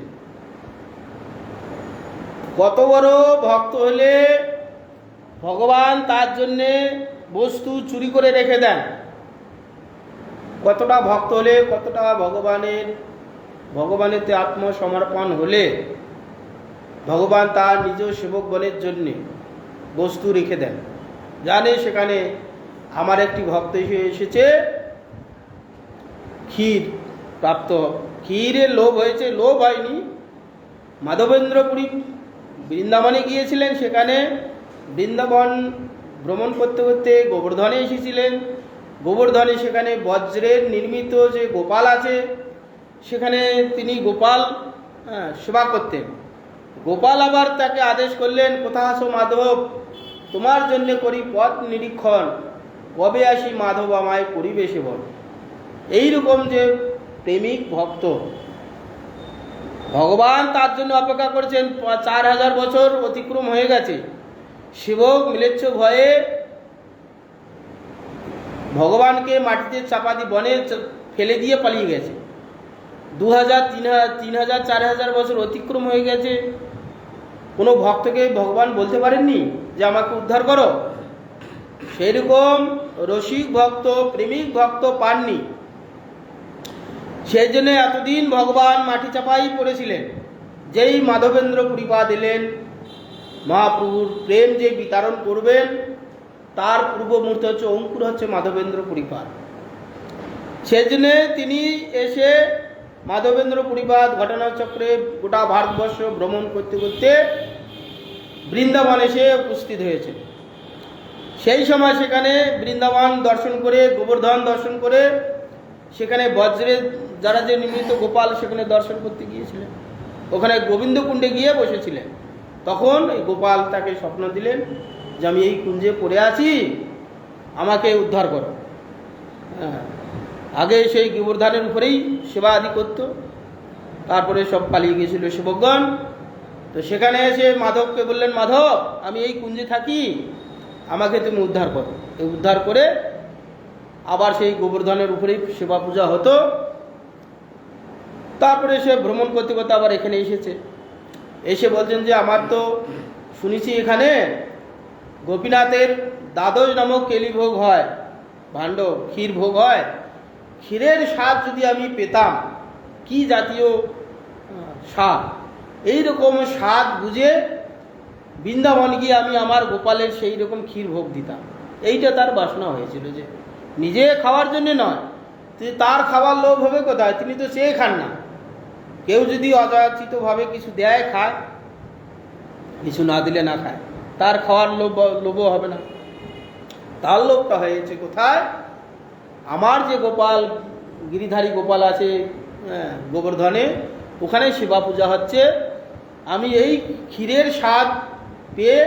কত বড় ভক্ত হলে ভগবান তার জন্যে বস্তু চুরি করে রেখে দেন। কতটা ভক্ত হলে, কতটা ভগবানেতে আত্মসমর্পণ হলে ভগবান তার নিজ সেবক বনের জন্যে বস্তু রেখে দেন। জানে সেখানে আমার একটি ভক্ত এসেছে, ক্ষীর প্রাপ্ত, ক্ষীরের লোভ হয়েছে। লোভ হয়নি, মাধবেন্দ্রপুরী বৃন্দাবনে গিয়েছিলেন, সেখানে বৃন্দাবন ভ্রমণ করতে করতে গোবর্ধনে এসেছিলেন। গোবর্ধনে সেখানে বজ্রের নির্মিত যে গোপাল আছে, সেখানে তিনি গোপাল সেবা করতেন। গোপাল আবার তাকে আদেশ করলেন, কোথা আসো মাধব, তোমার জন্য করি পথ নিরীক্ষণ, কবে আসি মাধব আমায় করিবে সেবন। এইরকম যে প্রেমিক ভক্ত, ভগবান তার জন্য অপেক্ষা করছেন। 4000 বছর অতিক্রম হয়ে গেছে। সেবক মিলেচ্ছ ভয়ে ভগবানকে মাটিতে চাপা দিয়ে বনে ফেলে দিয়ে পালিয়ে গেছে। 2000, 3000, 4000 বছর অতিক্রম হয়ে গেছে, কোনো ভক্তকে ভগবান বলতে পারেননি যে আমাকে উদ্ধার করো। সেই রকম রসিক ভক্ত, প্রেমিক ভক্ত পাননি। সেই জন্য এতদিন ভগবান মাটি চাপাই পড়েছিলেন। যেই মাধবেন্দ্র পুরীপাদ এলেন, মহাপ্রভুর প্রেম যে বিতরণ করবেন, তার পূর্ব মুহূর্তে হচ্ছে অঙ্কুর হচ্ছে মাধবেন্দ্র পুরীপাদ। সেই জন্যে তিনি এসে মাধবেন্দ্র পুরীপাদ ঘটনাচক্রে গোটা ভারতবর্ষ ভ্রমণ করতে করতে বৃন্দাবন এসে উপস্থিত হয়েছে। সেই সময় সেখানে বৃন্দাবন দর্শন করে, গোবর্ধন দর্শন করে, সেখানে বজ্রের যারা যে নির্মিত গোপাল সেখানে দর্শন করতে গিয়েছিলেন। ওখানে গোবিন্দকুণ্ডে গিয়ে বসেছিলেন। তখন এই গোপাল তাকে স্বপ্ন দিলেন যে আমি এই কুঞ্জে পড়ে আছি, আমাকে উদ্ধার করো। আগে সেই গোবর্ধনের উপরেই সেবা আদি করতো, তারপরে সব পালিয়ে গিয়েছিল সেবকগণ। তো সেখানে এসে মাধবকে বললেন, মাধব আমি এই কুঞ্জে থাকি, আমাকে তুমি উদ্ধার করো। এই উদ্ধার করে আবার সেই গোবর্ধনের উপরেই সেবা পূজা হতো। তারপরে সে ভ্রমণ করতে করতে আবার এখানে এসেছে। এসে বলছেন যে আমার তো শুনেছি এখানে গোপীনাথের দ্বাদশ নামক কেলি ভোগ হয়, ভাণ্ড ক্ষীর ভোগ হয়। ক্ষীরের স্বাদ যদি আমি পেতাম, কি জাতীয় স্বাদ, এইরকম স্বাদ বুঝে বৃন্দাবন গিয়ে আমি আমার গোপালের সেই রকম ক্ষীর ভোগ দিতাম। এইটা তার বাসনা হয়েছিল, যে নিজে খাওয়ার জন্য নয়, তার খাওয়ার লোভ হবে কোথায়, তিনি তো চেয়ে খান না। কেউ যদি অযাচিতভাবে কিছু দেয় খায়, কিছু না দিলে না খায়, তার খাওয়ার লোভও হবে না। তার লোভটা হয়েছে কোথায়, আমার যে গোপাল, গিরিধারী গোপাল আছে গোবর্ধনে, ওখানে সেবা পূজা হচ্ছে, আমি এই ক্ষীরের স্বাদ পেয়ে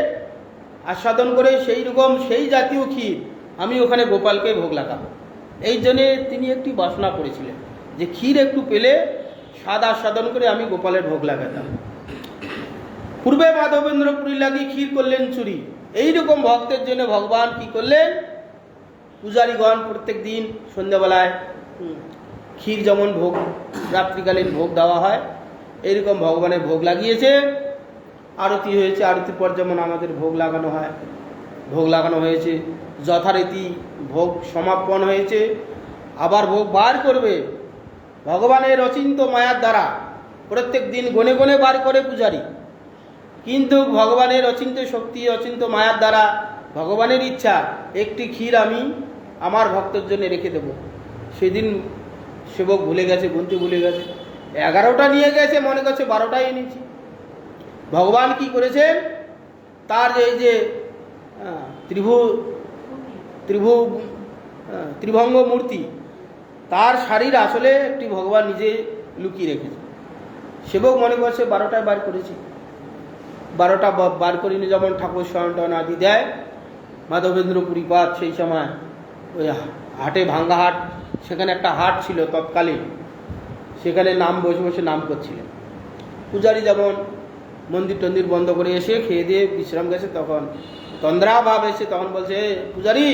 আস্বাদন করে সেই রকম সেই জাতীয় ক্ষীর আমি ওখানে গোপালকে ভোগ লাগাবো। এই জন্যে তিনি একটি বাসনা করেছিলেন যে ক্ষীর একটু পেলে স্বাদ আস্বাদন করে আমি গোপালের ভোগ লাগাতাম। পূর্বে মাধবেন্দ্র পুরী লাগিয়ে ক্ষীর করলেন চুরি। এইরকম ভক্তের জন্য ভগবান কি করলেন, পূজারীগণ প্রত্যেক দিন সন্ধ্যাবেলায় ক্ষীর যেমন ভোগ রাত্রিকালীন ভোগ দেওয়া হয়, এইরকম ভগবানের ভোগ লাগিয়েছে। আরতি হয়েছে, আরতির পর যেমন আমাদের ভোগ লাগানো হয়, ভোগ লাগানো হয়েছে, যথারীতি ভোগ সমাপন হয়েছে। আবার ভোগ বার করবে ভগবানের অচিন্ত মায়ার দ্বারা, প্রত্যেক দিন গনে গনে বার করে পূজারী। কিন্তু ভগবানের অচিন্ত শক্তি, অচিন্ত মায়ার দ্বারা ভগবানের ইচ্ছা একটি ক্ষীর আমি আমার ভক্তের জন্য রেখে দেব। সেদিন সেবক ভুলে গেছে, গুনতে ভুলে গেছে, 11টা নিয়ে গেছে, মনে করছে 12টাই এনেছি। ভগবান কি করেছেন, তার এই যে ত্রিভঙ্গ মূর্তি, তার শাড়ির আসলে একটি ভগবান নিজে লুকিয়ে রেখেছে। সেবক মনে করছে 12টায় বার করেছি, 12টা বার করিনি। যেমন ঠাকুর স্বয়ং আদি দেয়, মাধবেন্দ্র পুরীপাদ সেই সময় ওই হাটে, ভাঙ্গা হাট, সেখানে একটা হাট ছিল তৎকালীন, সেখানে নাম বসে বসে নাম করছিলেন। পূজারী যেমন মন্দির টন্দির বন্ধ করে এসে খেয়ে দিয়ে বিশ্রাম গেছে, তখন তন্দ্রাভাব এসে তখন বলছে, পূজারী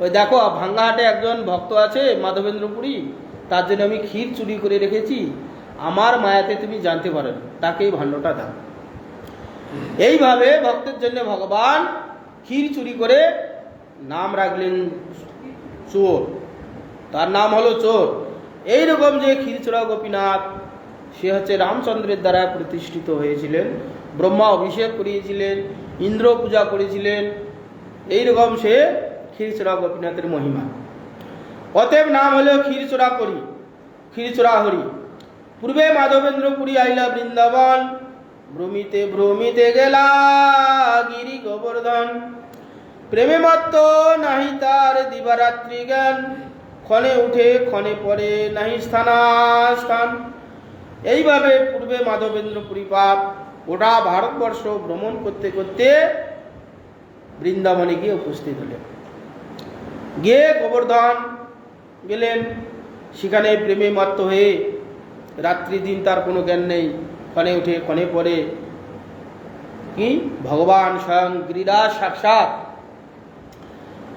ওই দেখো ভাঙ্গা হাটে একজন ভক্ত আছে মাধবেন্দ্র পুরী, তার জন্য আমি ক্ষীর চুরি করে রেখেছি, আমার মায়াতে তুমি জানতে পারো, তাকে এই ভাণ্ডটা দাও। এইভাবে ভক্তের জন্য ভগবান ক্ষীর চুরি করে নাম রাখলেন চোর, তার নাম হলো চোর। এইরকম যে ক্ষীরচোরা গোপীনাথ, সে হচ্ছে রামচন্দ্রের দ্বারা প্রতিষ্ঠিত হয়েছিলেন, ব্রহ্মা অভিষেক করিয়েছিলেন, ইন্দ্র পূজা করেছিলেন। এইরকম সে ক্ষীরচোরা গোপীনাথের মহিমা। অতএব নাম হলো ক্ষীরচোরা করি, ক্ষীরচোরা হরি। পূর্বে মাধবেন্দ্র পুরী আইলা বৃন্দাবন, ভ্রমিতে ভ্রমিতে গেলা গিরি গোবর্ধন। প্রেমে মত্ত নাহি তার দিবারাত্রি জ্ঞান, ক্ষণে উঠে ক্ষণে পরে নাহি স্থানাস্থান। এইভাবে পূর্বে মাধবেন্দ্র পুরীপাদ গোটা ভারতবর্ষ ভ্রমণ করতে করতে বৃন্দাবনে গিয়ে উপস্থিত হলেন। গিয়ে গোবর্ধন গেলেন, সেখানে প্রেমে মত্ত হয়ে রাত্রি দিন তার কোনো জ্ঞান নেই, ক্ষণে উঠে ক্ষণে পরে কি ভগবান স্বয়ং গিরিরাজ সাক্ষাৎ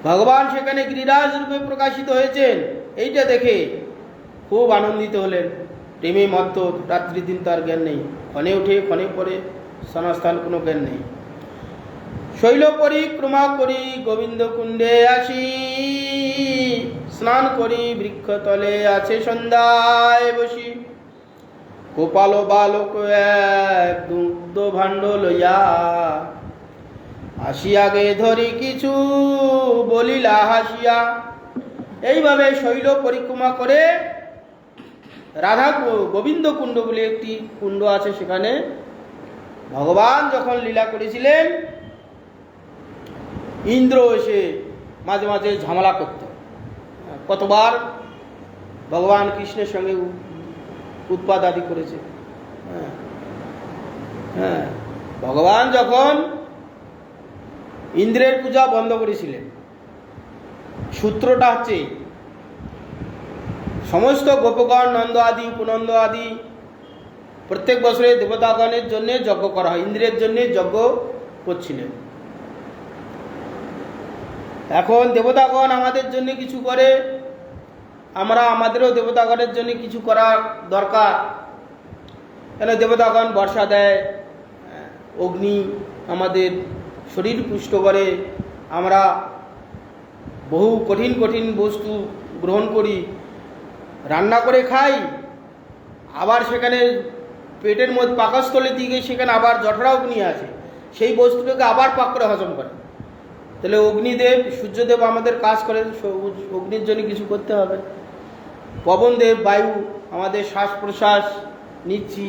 ভগবান সেখানে গিরিরাজ রূপে প্রকাশিত হয়েছেন, এইটা দেখে খুব আনন্দিত হলেন। প্রেমে মত্ত, রাত্রি দিন তার জ্ঞান নেই, ক্ষণে উঠে ক্ষণে পরে স্থান কোনো জ্ঞান নেই। শৈল পরিক্রমা করি গোবিন্দ কুণ্ডে আসি, স্নান করি বৃক্ষতলে আছে সন্ধ্যায় বসি। গোপাল বালক এক দুগ্ধ ভাণ্ড লইয়া, আসি আগে ধরি কিছু বলিলা হাসিয়া। এইভাবে শৈল পরিক্রমা করে রাধা গোবিন্দ কুণ্ড বলে একটি কুণ্ড আছে, সেখানে ভগবান যখন লীলা করেছিলেন, ইন্দ্র এসে মাঝে মাঝে ঝামেলা করত। কতবার ভগবান কৃষ্ণের সঙ্গে উৎপাত আদি করেছে। হ্যাঁ, ভগবান যখন ইন্দ্রের পূজা বন্ধ করেছিলেন, সূত্রটা হচ্ছে সমস্ত গোপগণ, নন্দ আদি, উপনন্দ আদি প্রত্যেক বছরে দেবতাগণের জন্য যজ্ঞ করা হয়, ইন্দ্রের জন্য যজ্ঞ করছিলেন। এখন দেবতাগণ আমাদের জন্য কিছু করে, আমরা আমাদেরও দেবতাগণের জন্য কিছু করা দরকার। কেন দেবতাগণ বর্ষা দেয়, অগ্নি আমাদের শরীর পুষ্ট করে, আমরা বহু কঠিন কঠিন বস্তু গ্রহণ করি, রান্না করে খাই, আবার সেখানে পেটের মধ্যে পাকস্থলে দিকে সেখানে আবার জঠরা অগ্নি আছে, সেই বস্তুটাকে আবার পাক করে হজম করে। তাহলে অগ্নিদেব, সূর্যদেব আমাদের কাজ করে, অগ্নির জন্য কিছু করতে হবে। পবনদেব, বায়ু, আমাদের শ্বাস প্রশ্বাস নিচ্ছি,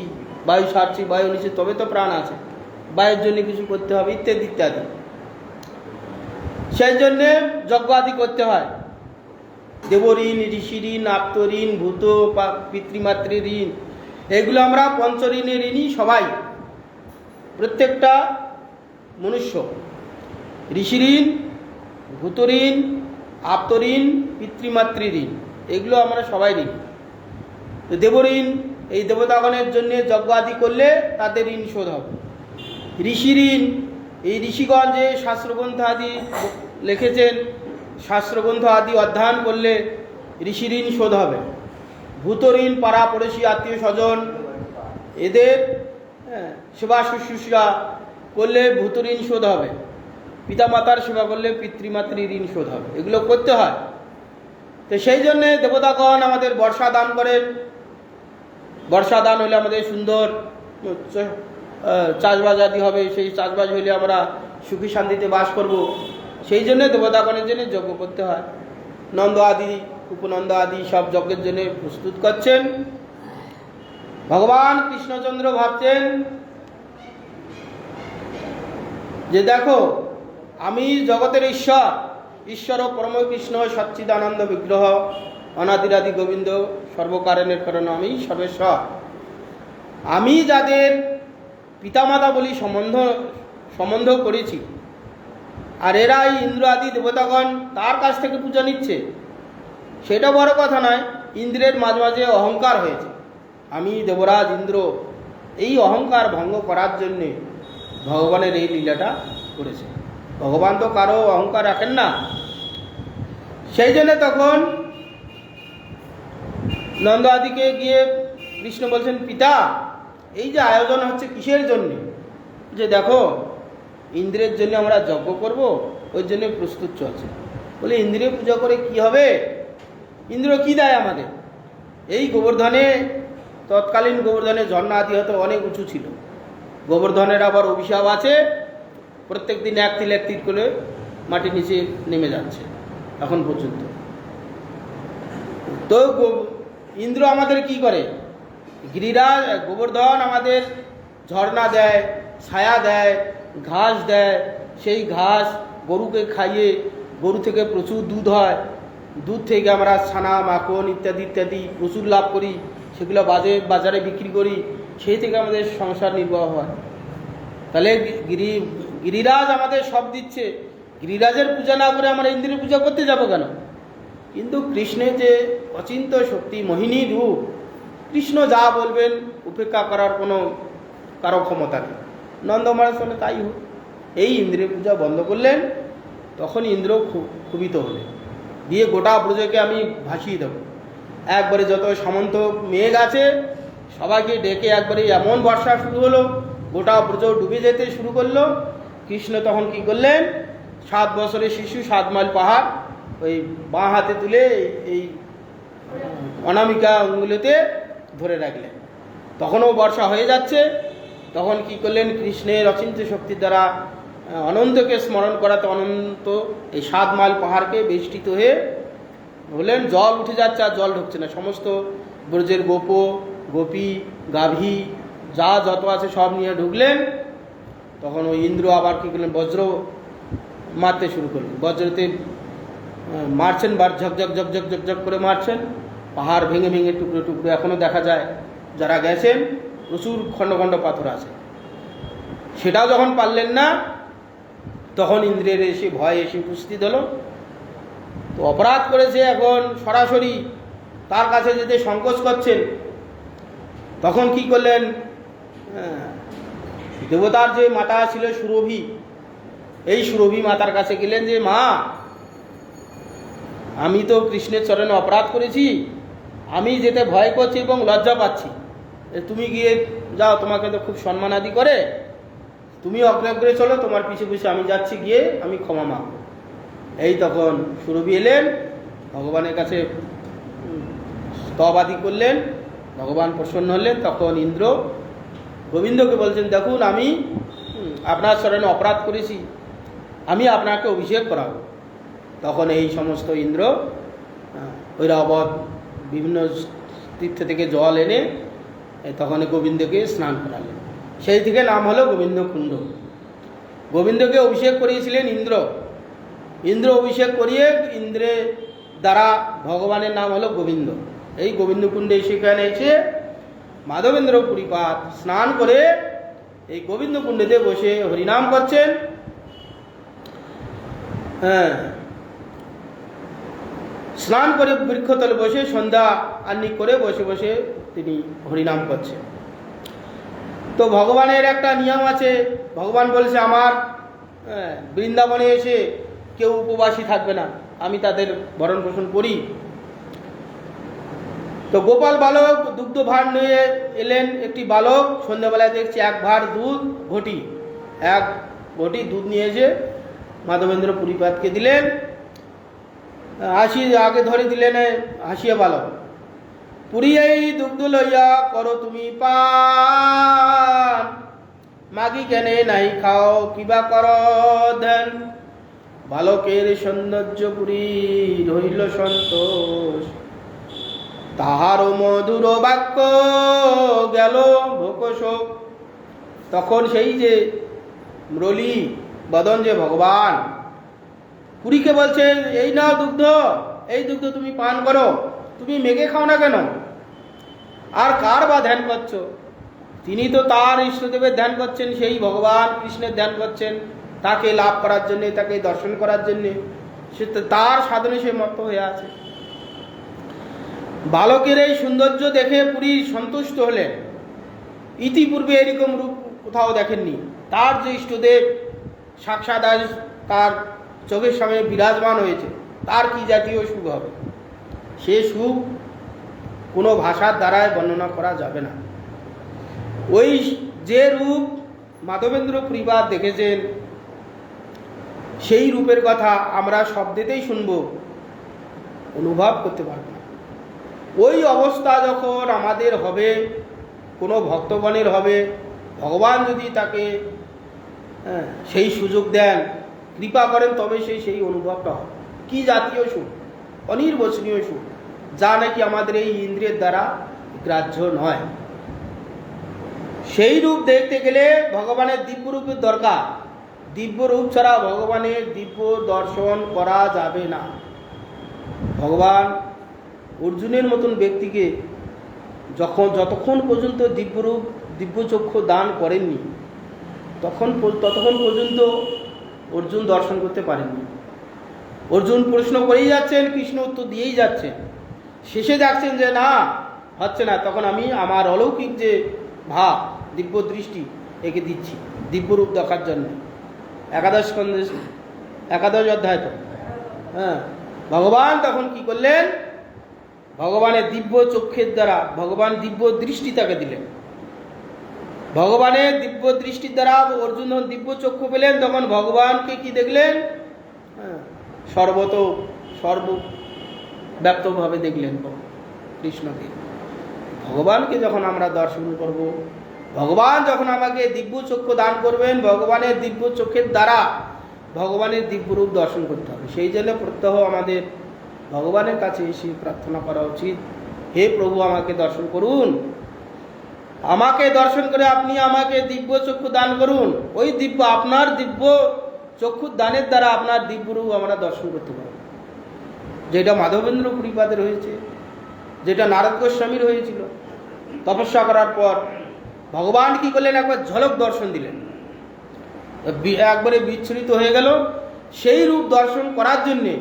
বায়ু ছাড়ছি, বায়ু নিচ্ছি, তবে তো প্রাণ আছে, বায়ুর জন্য কিছু করতে হবে, ইত্যাদি ইত্যাদি। সেই জন্যে যজ্ঞ আদি করতে হয়। দেবঋণ, ঋষি ঋণ, আপ্ত ঋণ, ভূত পিতৃমাতৃ ঋণ, এগুলো আমরা পঞ্চঋণের ঋণই সবাই, প্রত্যেকটা মনুষ্য। ঋষি ঋণ, ভূত ঋণ, আপ্ত ঋণ, পিতৃমাতৃ ঋণ, এগুলো আমরা সবাই ঋণ। তো দেবঋণ, এই দেবতাগণের জন্য যজ্ঞ আদি করলে তাদের ঋণ শোধ হবে। ঋষি ঋণ, এই ঋষিগণ যে শাস্ত্রগ্রন্থ আদি লিখেছেন, শাস্ত্রগ্রন্থ আদি অধ্যয়ন করলে ঋষি ঋণ শোধ হবে। ভূত ঋণ, পাড়া পড়োশি, আত্মীয় স্বজন, এদের সেবা শুশ্রূষা করলে ভূত ঋণ শোধ হবে। পিতামাতার সেবা করলে পিতৃমাতৃ ঋণ শোধ হবে, এগুলো করতে হয়। তো সেই জন্যে দেবতাগণ আমাদের বর্ষা দান করেন। বর্ষা দান হলে আমাদের সুন্দর চাষবাস আদি হবে, সেই চাষবাস হলে আমরা সুখী শান্তিতে বাস করব। সেই জন্য দেবতাগণের জন্য যজ্ঞ করতে হয়। নন্দ আদি, উপনন্দ আদি সব যজ্ঞের জন্য প্রস্তুত করছেন। ভগবান কৃষ্ণচন্দ্র ভাবছেন যে দেখো, আমি জগতের ঈশ্বর, ঈশ্বর ও পরম কৃষ্ণ সচ্চিদানন্দ বিগ্রহ, অনাদিরাদি গোবিন্দ, সর্বকারণের কারণ আমি সর্বেশ্বর। আমি যাদের পিতামাতা বলি সম্বন্ধ করেছি, আর এরাই ইন্দ্র আদি দেবতাগণ তার কাছ থেকে পূজা নিচ্ছে, সেটা বড় কথা নয়। ইন্দ্রের মাঝে মাঝে অহংকার হয়েছে, আমি দেবরাজ ইন্দ্র, এই অহংকার ভঙ্গ করার জন্যে ভগবানের এই লীলাটা করেছে। ভগবান তো কারো অহংকার রাখেন না। সেই জন্য তখন নন্দ আদিকে গিয়ে কৃষ্ণ বলছেন, পিতা, এই যে আয়োজন হচ্ছে কিসের জন্যে? যে দেখো, ইন্দ্রের জন্য আমরা যজ্ঞ করব, ওই জন্য প্রস্তুত চলছে। বলে, ইন্দ্রিয় পূজা করে কি হবে? ইন্দ্র কি দেয় আমাদের? এই গোবর্ধনে, তৎকালীন গোবর্ধনে ঝর্ণা আদি হয়তো অনেক উঁচু ছিল। গোবর্ধনের আবার অভিশাপ আছে, প্রত্যেক দিন এক তিল করে মাটির নিচে নেমে যাচ্ছে এখন পর্যন্ত। তো ইন্দ্র আমাদের কি করে? গিরিরাজ গোবর্ধন আমাদের ঝর্ণা দেয়, ছায়া দেয়, ঘাস দেয়। সেই ঘাস গরুকে খাইয়ে, গরু থেকে প্রচুর দুধ হয়, দুধ থেকে আমরা ছানা, মাখন ইত্যাদি ইত্যাদি প্রচুর লাভ করি, সেগুলো বাজারে বিক্রি করি, সেই থেকে আমাদের সংসার নির্বাহ হয়। তাহলে গিরিরাজ আমাদের সব দিচ্ছে, গিরিরাজের পূজা না করে আমরা ইন্দ্রের পূজা করতে যাব কেন? কিন্তু কৃষ্ণের যে অচিন্ত শক্তি, মোহিনী রূপ, কৃষ্ণ যা বলবেন উপেক্ষা করার কারো ক্ষমতা নেই। নন্দ মহারাজ বলে, তাই হোক। এই ইন্দ্রের পূজা বন্ধ করলেন, তখন ইন্দ্র ক্ষুবিত হলেন, দিয়ে গোটা ব্রজকে আমি ভাসিয়ে দেবো। একবারে যত সামন্ত মেঘ আছে সবাইকে ডেকে একবারে এমন বর্ষা শুরু হলো, গোটা ব্রজ ডুবে যেতে শুরু করলো। কৃষ্ণ তখন কি করলেন, 7 বছরের শিশু 7 মাইল পাহাড় ওই বাঁ হাতে তুলে এই অনামিকা আঙ্গুলিতে ধরে রাখলেন। তখনও বর্ষা হয়ে যাচ্ছে। তখন কি করলেন, কৃষ্ণের অচিন্ত্য শক্তির দ্বারা অনন্তকে স্মরণ করাতে অনন্ত এই 7 মাইল পাহাড়কে বেষ্টিত হয়ে হলেন। জল উঠে যাচ্ছে আর জল ঢুকছে না। সমস্ত ব্রজের গোপী গাভী যা যত আছে সব নিয়ে ঢুকলেন। তখন ওই ইন্দ্র আবার কী করলেন, বজ্র মারতে শুরু করলেন। বজ্রতে মারছেন, বার ঝকঝক ঝকঝক ঝকঝক করে মারছেন। পাহাড় ভেঙে ভেঙে টুকরো টুকরো এখনও দেখা যায়। যারা গেছেন প্রচুর খণ্ড খণ্ড পাথর আছে। সেটাও যখন পারলেন না, তখন ইন্দ্রের এসে ভয় এসে উপস্থিত হলো। তো অপরাধ করেছে, এখন সরাসরি তার কাছে যেতে সংকোচ করছেন। তখন কি করলেন, দেবতার যে মাতা ছিল সুরভি, এই সুরভি মাতার কাছে গেলেন যে, মা, আমি তো কৃষ্ণের চরণে অপরাধ করেছি, আমি যেতে ভয় করছি এবং লজ্জা পাচ্ছি। তুমি গিয়ে যাও, তোমাকে তো খুব সম্মান আদি করে, তুমি অগ্রে চলো, তোমার পিছু পিছু আমি যাচ্ছি, গিয়ে আমি ক্ষমা মাগব। এই তখন সুরভি এলেন, ভগবানের কাছে স্তব আদি করলেন, ভগবান প্রসন্ন হলেন। তখন ইন্দ্র গোবিন্দকে বলছেন, দেখুন আমি আপনার চরণে অপরাধ করেছি, আমি আপনাকে অভিষেক করাবো। তখন এই সমস্ত ইন্দ্র ঐরাবত বিভিন্ন তীর্থ থেকে জল এনে তখন গোবিন্দকে স্নান করালেন। সেই থেকে নাম হলো গোবিন্দ কুণ্ড। গোবিন্দকে অভিষেক করিয়েছিলেন ইন্দ্র। ইন্দ্র অভিষেক করিয়ে ইন্দ্রের দ্বারা ভগবানের নাম হলো গোবিন্দ। এই গোবিন্দ কুণ্ডে সেখানে এসে মাধবেন্দ্র পুরীপাদ স্নান করে এই গোবিন্দ কুণ্ডেতে বসে হরিনাম করছেন। হ্যাঁ, স্নান করে বৃক্ষতলে বসে সন্ধ্যা আহ্নিক করে বসে বসে তিনি হরিনাম করছেন। তো ভগবানের একটা নিয়ম আছে, ভগবান বলছে, আমার বৃন্দাবনে এসে কেউ উপবাসী থাকবে না, আমি তাদের ভরণ পোষণ করি। তো গোপাল বালক দুগ্ধ ভার নিয়ে এলেন। একটি বালক সন্ধ্যাবেলায় দেখছি 1 ভার দুধ ঘটি, 1 ঘটি দুধ নিয়ে এসে মাধবেন্দ্র পুরীপাদকে দিলেন। আগে ধরে দিলেন হাসিয়া বালক, পুরী এই দুগ্ধ লইয়া করো তুমি পান, মাগি কেনে নাই খাও কিবা কর ধ্যান। বালকের সৌন্দর্য পুরী রইল সন্তোষ, তাহার মধুর বাক্য গেল ভোকশোক। তখন সেই যে মুরলী বদন যে ভগবান পুরীকে বলছে, এই নাও দুগ্ধ, এই দুগ্ধ তুমি পান করো, তুমি মেঘে খাও না কেন? আর কার বা ধ্যান করছো? তিনি তো তার ইষ্টদেবের ধ্যান করছেন, সেই ভগবান কৃষ্ণের ধ্যান করছেন, তাকে লাভ করার জন্যে, তাকে দর্শন করার জন্যে। সে তার সাধনে সে মত্ত হয়ে আছে। বালকের এই সৌন্দর্য দেখে পুরী সন্তুষ্ট হলেন। ইতিপূর্বে এরকম রূপ কোথাও দেখেননি। তার যে ইষ্টদেব সাক্ষাৎ আজ তার চোখের সামনে বিরাজমান হয়েছে, তার কি জাতীয় সুখ হবে? সে সুখ কোনো ভাষার দ্বারায় বর্ণনা করা যাবে না। ওই যে রূপ মাধবেন্দ্র পুরীপাদ দেখেছেন, সেই রূপের কথা আমরা শব্দেতেই শুনব, অনুভব করতে পারব না। ওই অবস্থা যখন আমাদের হবে, কোনো ভক্তগণের হবে, ভগবান যদি তাকে সেই সুযোগ দেন, কৃপা করেন, তবে সেই অনুভবটা হবে। কি জাতীয় সুখ, অনির্বচনীয় সুখ, যা নাকি আমাদের এই ইন্দ্রিয়ের দ্বারা গ্রাহ্য নয়। সেই রূপ দেখতে গেলে ভগবানের দিব্য রূপের দরকার। দিব্য রূপ ছাড়া ভগবানের দিব্য দর্শন করা যাবে না। ভগবান অর্জুনের মতন ব্যক্তিকে যতক্ষণ পর্যন্ত দিব্যরূপ দিব্যচক্ষু দান করেননি, ততক্ষণ পর্যন্ত অর্জুন দর্শন করতে পারেননি। অর্জুন প্রশ্ন করেই যাচ্ছেন, কৃষ্ণ উত্তর দিয়েই যাচ্ছেন। শেষে দেখছেন যে না, হচ্ছে না, তখন আমি আমার অলৌকিক যে ভাব, দিব্য দৃষ্টি, একে দিচ্ছি দিব্যরূপ দেখার জন্য। একাদশ স্কন্ধে একাদশ অধ্যায় তো। হ্যাঁ, ভগবান তখন কি করলেন? ভগবানের দিব্য চক্ষের দ্বারা ভগবান দিব্য দৃষ্টি তাকে দিলেন। ভগবানের দিব্য দৃষ্টির দ্বারা অর্জুন যখন দিব্য চক্ষু পেলেন, তখন ভগবানকে কি দেখলেন? হ্যাঁ, সর্বব্যাপ্তভাবে দেখলেন কৃষ্ণকে। ভগবানকে যখন আমরা দর্শন করব, ভগবান যখন আমাকে দিব্য চক্ষু দান করবেন, ভগবানের দিব্য চক্ষের দ্বারা ভগবানের দিব্য রূপ দর্শন করতে হবে। সেই জন্য প্রত্যহ আমাদের ভগবানের কাছে এসে প্রার্থনা করা উচিত, হে প্রভু আমাকে দর্শন করুন, আমাকে দর্শন করে আপনি আমাকে দিব্য চক্ষু দান করুন। ওই দিব্য আপনার দিব্য চক্ষু দানের দ্বারা আপনার দিব্য রূপ আমরা দর্শন করতে পারব। যেটা মাধবেন্দ্র পুরীপাদের হয়েছে, যেটা নারদ গোস্বামীর হয়েছিল। তপস্যা করার পর ভগবান কি করলেন? একবার ঝলক দর্শন দিলেন, একবারে বিচ্ছুরিত হয়ে গেল। সেই রূপ দর্শন করার জন্যে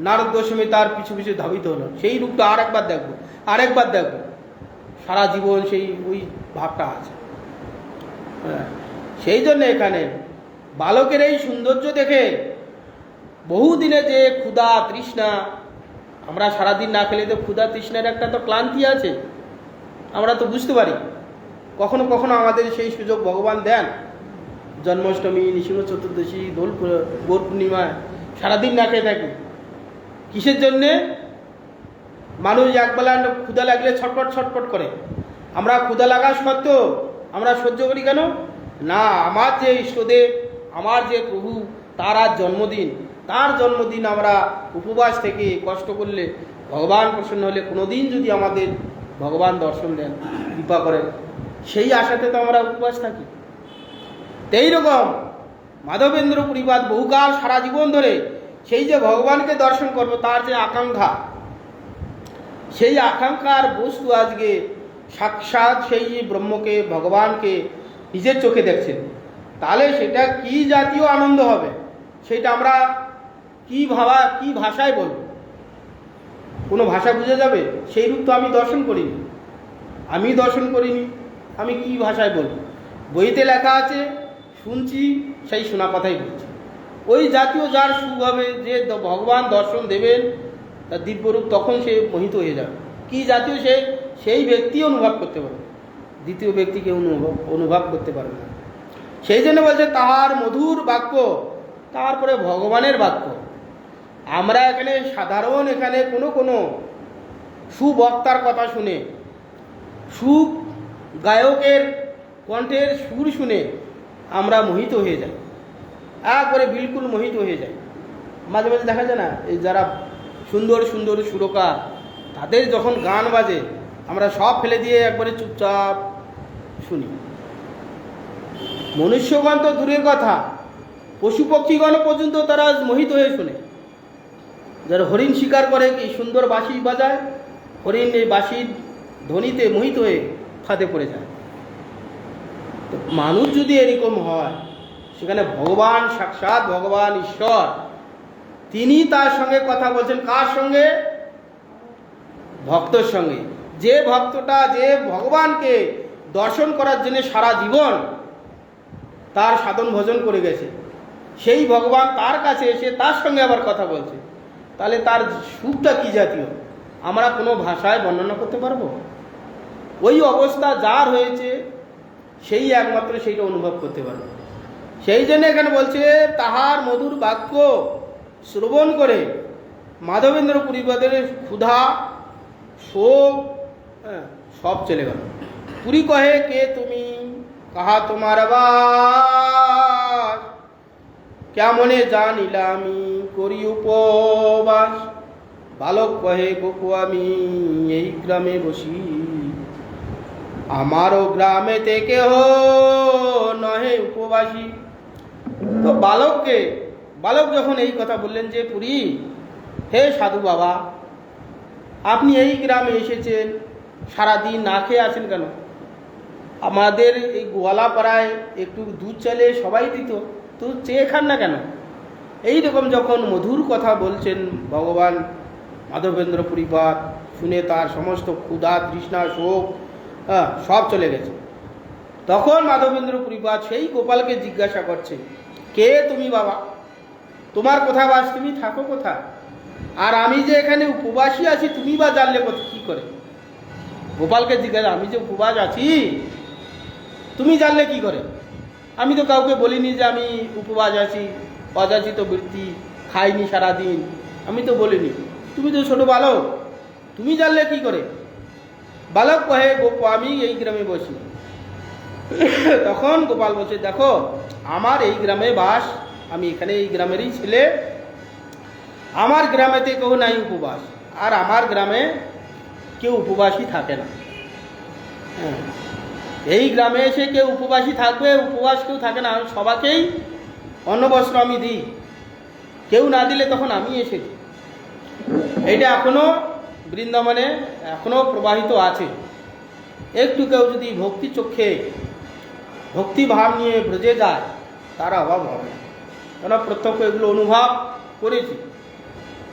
নারদ গোস্বামী তার পিছু পিছু ধাবিত হলো। সেই রূপটা আরেকবার দেখবো, আরেকবার দেখবো, সারা জীবন সেই ওই ভাবটা আছে। হ্যাঁ, সেই জন্য এখানে বালকের এই সৌন্দর্য দেখে বহুদিনে যে ক্ষুধা তৃষ্ণা, আমরা সারাদিন না খেলে তো ক্ষুধা তৃষ্ণার একটা তো ক্লান্তি আছে, আমরা তো বুঝতে পারি। কখনো কখনো আমাদের সেই সুযোগ ভগবান দেন, জন্মাষ্টমী, নৃসিংহ চতুর্দশী, গৌর পূর্ণিমায় সারাদিন না খেয়ে থাকি। কিসের জন্যে? মানুষ একবেলা ক্ষুধা লাগলে ছটপট ছটপট করে। আমরা ক্ষুধা লাগা সত্ত্বেও আমরা সহ্য করি কেন? না, আমার যে ইষ্টদেব, আমার যে প্রভু, তার আজ জন্মদিন, তার জন্মদিন আমরা উপবাস থেকে কষ্ট করলে ভগবান প্রসন্ন হলে কোনোদিন যদি আমাদের ভগবান দর্শন দেন, কৃপা করেন, সেই আশাতে তো আমরা উপবাস থাকি। এইরকম মাধবেন্দ্র পুরীপাদ বহুকাল সারা জীবন ধরে সেই যে ভগবানকে দর্শন করব, তার যে আকাঙ্ক্ষা, সেই আকাঙ্ক্ষার বস্তু আজকে সাক্ষাৎ সেই ব্রহ্মকে, ভগবানকে নিজের চোখে দেখছেন। তাহলে সেটা কি জাতীয় আনন্দ হবে, সেটা আমরা কি ভাষায় বলব? কোনো ভাষা বুঝে যাবে? সেই রূপ তো আমি দর্শন করিনি, আমি কি ভাষায় বলব? বইতে লেখা আছে, শুনছি, সেই শোনা কথাই বলছি। ওই জাতীয় যার সুখ হবে, যে ভগবান দর্শন দেবেন, তার দিব্যরূপ, তখন সে মোহিত হয়ে যাবে। কি জাতীয় সেই ব্যক্তি অনুভব করতে পারবে, দ্বিতীয় ব্যক্তিকে অনুভব করতে পারবে না। সেই জন্য বলছে তাহার মধুর বাক্য, তারপরে ভগবানের বাক্য। আমরা এখানে সাধারণ কোনো সুবক্তার কথা শুনে, সুখ গায়কের কণ্ঠের সুর শুনে আমরা মোহিত হয়ে যাই, একবারে বিলকুল মোহিত হয়ে যাই। মাঝে মাঝে দেখা যায় না, এই যারা সুন্দর সুন্দর সুরকার, তাদের যখন গান বাজে আমরা সব ফেলে দিয়ে একবারে চুপচাপ শুনি। মনুষ্যগণ তো দূরের কথা, পশু পক্ষীগণ পর্যন্ত তারা মোহিত হয়ে শোনে। যারা হরিণ শিকার করে, কি সুন্দর বাঁশি বাজায়, হরিণ এই বাঁশির ধ্বনিতে মোহিত হয়ে ফাঁদে পড়ে যায়। তো মানুষ যদি এরকম হয়, সেখানে ভগবান, সাক্ষাৎ ভগবান ঈশ্বর, তিনি তার সঙ্গে কথা বলছেন। কার সঙ্গে? ভক্তর সঙ্গে। যে ভক্তটা যে ভগবানকে দর্শন করার জন্য সারা জীবন তার সাধন ভজন করে গেছে, সেই ভগবান তার কাছে এসে তার সঙ্গে আবার কথা বলছে, তাহলে তার সুখটা কি জাতীয় আমরা কোনো ভাষায় বর্ণনা করতে পারবো? ওই অবস্থা যার হয়েছে সেই একমাত্র সেইটা অনুভব করতে পারবে। সেই জন্য এখানে বলছে তাহার মধুর বাক্য শ্রবণ করে মাধবেন্দ্র পুরীপাদের ক্ষুধা, শোক সব চলে গেল। পুরী কহে কে তুমি, কাহা তোমার বাস, কেমনে জানিলা আমি করি উপবাস। বালক কহে গোপু আমি এই গ্রামে বসি, আমারও গ্রামে থেকে নহে উপবাসী। তো বালক যখন এই কথা বললেন যে পুরী, হে সাধু বাবা, আপনি এই গ্রামে এসেছেন, সারাদিন না খেয়ে আছেন কেন? আমাদের এই গোয়ালাপাড়ায় একটু দুধ চালে সবাই দিত, তো চেয়ে খান না কেন? এইরকম যখন মধুর কথা বলছেন ভগবান মাধবেন্দ্র পুরীপাদ, শুনে তার সমস্ত ক্ষুধা তৃষ্ণা শোক সব চলে গেছে। তখন মাধবেন্দ্র পুরীপাদ সেই গোপালকে জিজ্ঞাসা করছে, কে তুমি বাবা? তোমার কোথা বাস, তুমি থাকো কোথা? আর আমি যে এখানে উপবাসী আছি তুমি বা জানলে কি করে? গোপালকে জিজ্ঞাসা, আমি যে উপবাস আছি তুমি জানলে কি করে? আমি তো কাউকে বলিনি যে আমি উপবাস আছি, অযাচিত বৃত্তি খাইনি সারাদিন, আমি তো বলিনি। তুমি তো ছোট বালক, তুমি জানলে কি করে? বালক কহে, আমি এই গ্রামে বসি। তখন গোপাল বলছে, দেখো আমার এই গ্রামে বাস, আমি এখানে এই গ্রামেরই ছেলে, আমার গ্রামেতে কেউ নাই উপবাস, আর আমার গ্রামে কেউ উপবাসী থাকে না। হ্যাঁ, এই গ্রামে এসে কেউ উপবাসী থাকবে, উপবাস কেউ থাকে না। সবাইকেই অন্ন বস্ত্র আমি দিই, কেউ না দিলে তখন আমি এসেছি। এইটা এখনো বৃন্দাবনে এখনো প্রবাহিত আছে। একটু কেউ যদি ভক্তি চক্ষে ভক্তি ভাব নিয়ে ব্রজে যায় তার অভাব হবে না। কেন প্রত্যক্ষ এগুলো অনুভব করেছি।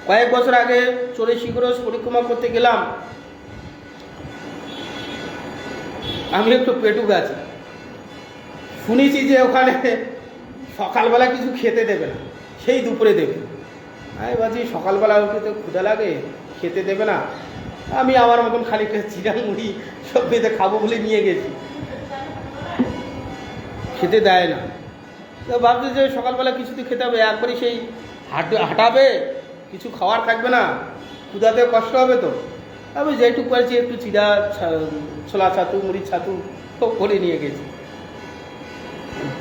কয়েক বছর আগে 84 ক্রোশ পরিক্রমা করতে গেলাম। আমি একটু পেটুক আছি, শুনেছি যে ওখানে সকালবেলা কিছু খেতে দেবে না, সেই দুপুরে দেবে। আমি ভাবছি সকালবেলা উঠে তো ক্ষুধা লাগে, খেতে দেবে না, আমি আমার মতন খানিকটা চিড়া মুড়ি সব বেঁধে খাবো বলে নিয়ে গেছি, খেতে দেয় না। তো ভাবছি যে সকালবেলা কিছু তো খেতে হবে, একবারই সেই হাঁটাবে, কিছু খাওয়ার থাকবে না, ক্ষুধাতে কষ্ট হবে। তো আমি যেটুকু পারছি একটু চিড়া, ছোলা ছাতু, মুড়ি ছাতু সব করে নিয়ে গেছি,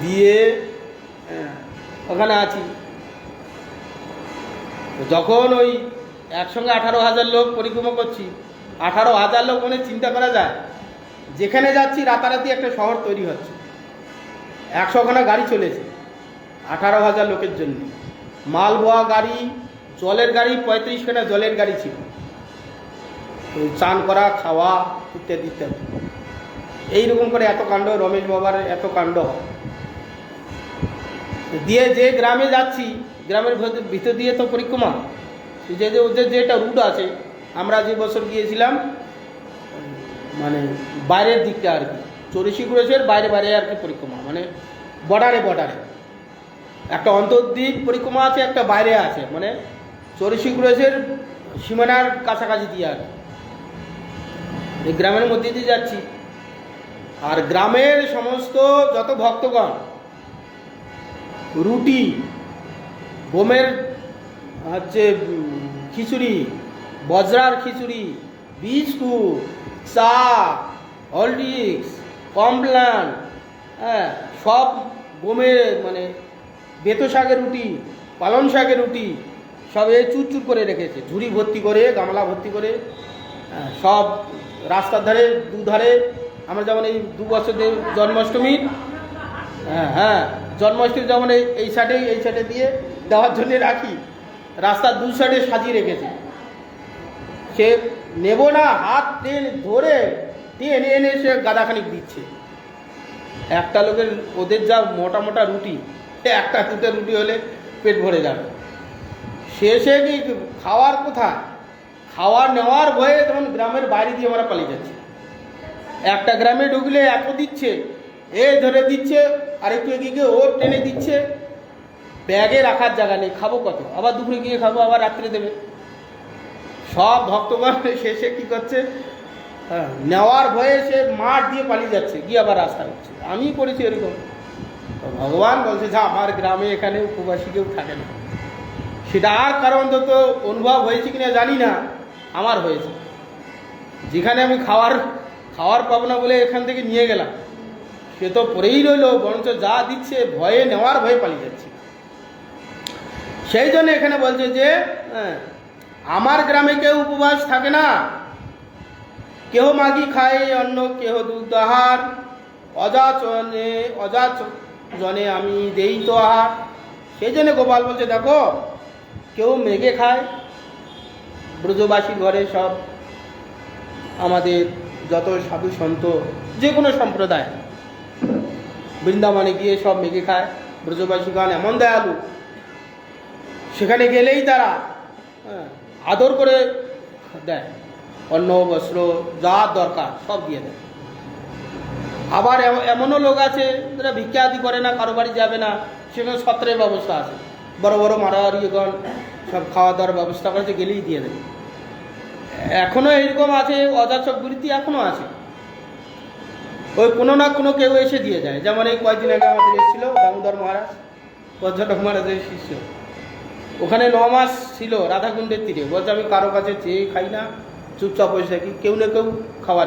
দিয়ে ওখানে আছি। যখন ওই একসঙ্গে 18,000 লোক পরিক্রমা করছি, 18,000 লোক মানে চিন্তা করা যায়, যেখানে যাচ্ছি রাতারাতি একটা শহর তৈরি হচ্ছে। 100খানা গাড়ি চলেছে 18,000 লোকের জন্য, মালবোয়া গাড়ি, জলের গাড়ি, 35খানা জলের গাড়ি ছিল, চান করা, খাওয়া ইত্যাদি ইত্যাদি। এইরকম করে এত কাণ্ড, রমেশ বাবার এত কাণ্ড দিয়ে যে গ্রামে যাচ্ছি, গ্রামের ভিতর দিয়ে তো পরিক্রমা, যে ওদের যেটা রুট আছে, আমরা যে বছর গিয়েছিলাম মানে বাইরের দিকটা আর কি, 84 ক্রোশের বাইরে বাইরে আর কি পরিক্রমা, মানে বর্ডারে বর্ডারে একটা অন্তর্দ্বীপ পরিক্রমা আছে, একটা বাইরে আছে, মানে 84 ক্রোশের সীমানার কাছাকাছি দিয়ে আর এই গ্রামের মধ্যে দিয়ে যাচ্ছি। আর গ্রামের সমস্ত যত ভক্তগণ রুটি, বোমের হচ্ছে খিচুড়ি, বজরার খিচুড়ি, বিস্কুট, চা, হরলিক্স, কমপ্লান, হ্যাঁ সব বোমের, মানে বেতো শাকের রুটি, পালং শাকের রুটি, সব এ চুরচুর করে রেখেছে, ঝুড়ি ভর্তি করে, গামলা ভর্তি করে, সব রাস্তার ধারে দুধারে। আমরা যেমন এই 2 বছর জন্মাষ্টমীর, হ্যাঁ জন্মাষ্টমী যেমন এই সাইডে দিয়ে দেওয়ার জন্য রাখি, রাস্তার 2 সাইডে সাজিয়ে রেখেছে। সে নেব না, হাত ধরে টেনে এনে সে গাদাখানিক দিচ্ছে। একটা লোকের, ওদের যা মোটা মোটা রুটি, 1-2 রুটি হলে পেট ভরে যাবে। শেষে কি খাওয়ার কোথায়, খাওয়ার নেওয়ার ভয়ে তখন গ্রামের বাইরে দিয়ে আমরা পালিয়ে যাচ্ছি। একটা গ্রামে ঢুকলে এত দিচ্ছে, এ ধরে দিচ্ছে, আর একটু এগিয়ে গিয়ে ও টেনে দিচ্ছে, ব্যাগে রাখার জায়গা নেই, খাবো কত, আবার দুপুরে গিয়ে খাবো, আবার রাত্রে দেবে। সব ভক্তগণ শেষে কি করছে, নেওয়ার ভয়ে সে মাঠ দিয়ে পালিয়ে যাচ্ছে, গিয়ে আবার রাস্তা হচ্ছে। আমি করেছি এরকম। ভগবান বলছে যে আমার গ্রামে এখানে উপবাসী কেউ থাকে না। সেটা আর কারণ অন্তত অনুভব হয়েছে কিনা জানি না, আমার হয়েছে। যেখানে আমি খাওয়ার পাবো না বলে এখান থেকে নিয়ে গেলাম, সে তো পরেই রইল, বরঞ্চ যা দিচ্ছে ভয়ে, নেওয়ার ভয়ে পালিয়ে যাচ্ছে। সেই জন্য এখানে বলছে যে আমার গ্রামে কেউ উপবাস থাকে না, কেহ মাগি খায় অন্ন, কেহ দুগ্ধ আহার, অযাচনে আমি দেই তো আহার। সেই জন্য গোপাল বলছে, দেখো কেউ মেঘে খায়, ব্রজবাসীর ঘরে সব আমাদের যত সাধু সন্ত, যে কোনো সম্প্রদায় বৃন্দাবনে গিয়ে সব মেঘে খায়। ব্রজবাসীগণ এমন দয়ালু, সেখানে গেলেই তারা আদর করে দেয়, অন্ন বস্ত্র যা দরকার সব দিয়ে দেয়। আবার এমনও লোক আছে যারা ভিক্ষা আদি করে না, কারো বাড়ি যাবে না, সেখানে ছত্রের ব্যবস্থা আছে, বড় বড় মারারিগণ সব খাওয়া দাওয়ার ব্যবস্থা করেছে, গেলেই দিয়ে দেবে। এখনও এরকম আছে, অযাচক বৃত্তি এখনও আছে। ওই কোনো না কোনো কেউ এসে দিয়ে যায়। যেমন এই কয়েকদিন আগে আমাদের এসেছিল দামোদর মহারাজ, পর্যটক মহারাজের শিষ্য, ওখানে 9 মাস ছিল রাধাকুণ্ডের তীরে। বলছে আমি কারো কাছে চেয়ে খাই না, চুপচাপ বসে থাকি। কেউ না কেউ খাবার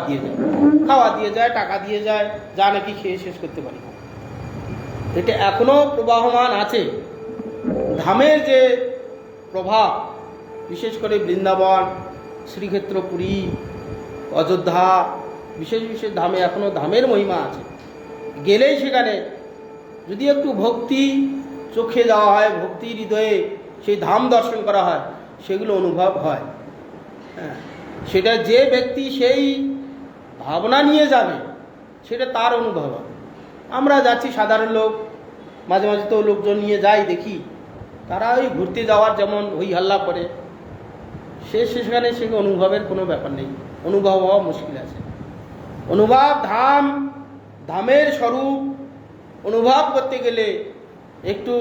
দিয়ে যায়, টাকা দিয়ে যায়, যা নাকি খেয়ে শেষ করতে পারি। এটা এখনও প্রবাহমান আছে। ধামের যে প্রভাব, বিশেষ করে বৃন্দাবন, শ্রীক্ষেত্র, পুরী, অযোধ্যা, বিশেষ বিশেষ ধামে এখনও ধামের মহিমা আছে। গেলেই সেখানে যদি একটু ভক্তি চোখে যাওয়া হয়, ভক্তি হৃদয়ে সেই ধাম দর্শন করা হয়, সেগুলো অনুভব হয়। হ্যাঁ, সেটা যে ব্যক্তি সেই ভাবনা নিয়ে যাবে, সেটা তার অনুভব হবে। আমরা যাচ্ছি সাধারণ লোক, মাঝে মাঝে তো লোকজন নিয়ে যাই, দেখি তারা ওই ঘুরতে যাওয়ার যেমন হই হাল্লা করে, সেখানে সে অনুভবের কোনো ব্যাপার নেই, অনুভব হওয়া মুশকিল আছে। অনুভব ধামের স্বরূপ অনুভব করতে গেলে একটু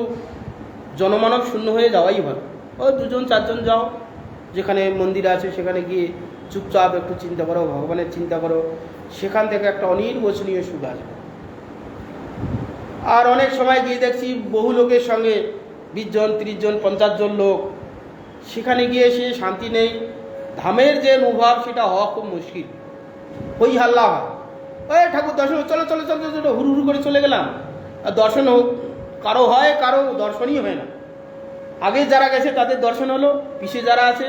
জনমানব শূন্য হয়ে যাওয়াই ভালো। ও 2-4 জন যাও, যেখানে মন্দির আছে সেখানে গিয়ে চুপচাপ একটু চিন্তা করো, ভগবানের চিন্তা করো, সেখান থেকে একটা অনির্বচনীয় সুখ আসবে। আর অনেক সময় গিয়ে দেখছি বহু লোকের সঙ্গে 20 জন, 30 জন, 50 জন লোক, সেখানে গিয়ে সে শান্তি নেই। ধামের যে অনুভব সেটা হওয়া খুব মুশকিল। হই হাল্লা হয়, ওই ঠাকুর দর্শন, চলো চলো চলো চলো, হুড়ু হুড়ু করে চলে গেলাম। আর দর্শন কারো হয়, কারো দর্শনই হয় না। আগে যারা গেছে তাদের দর্শন হলো, পিছিয়ে যারা আছে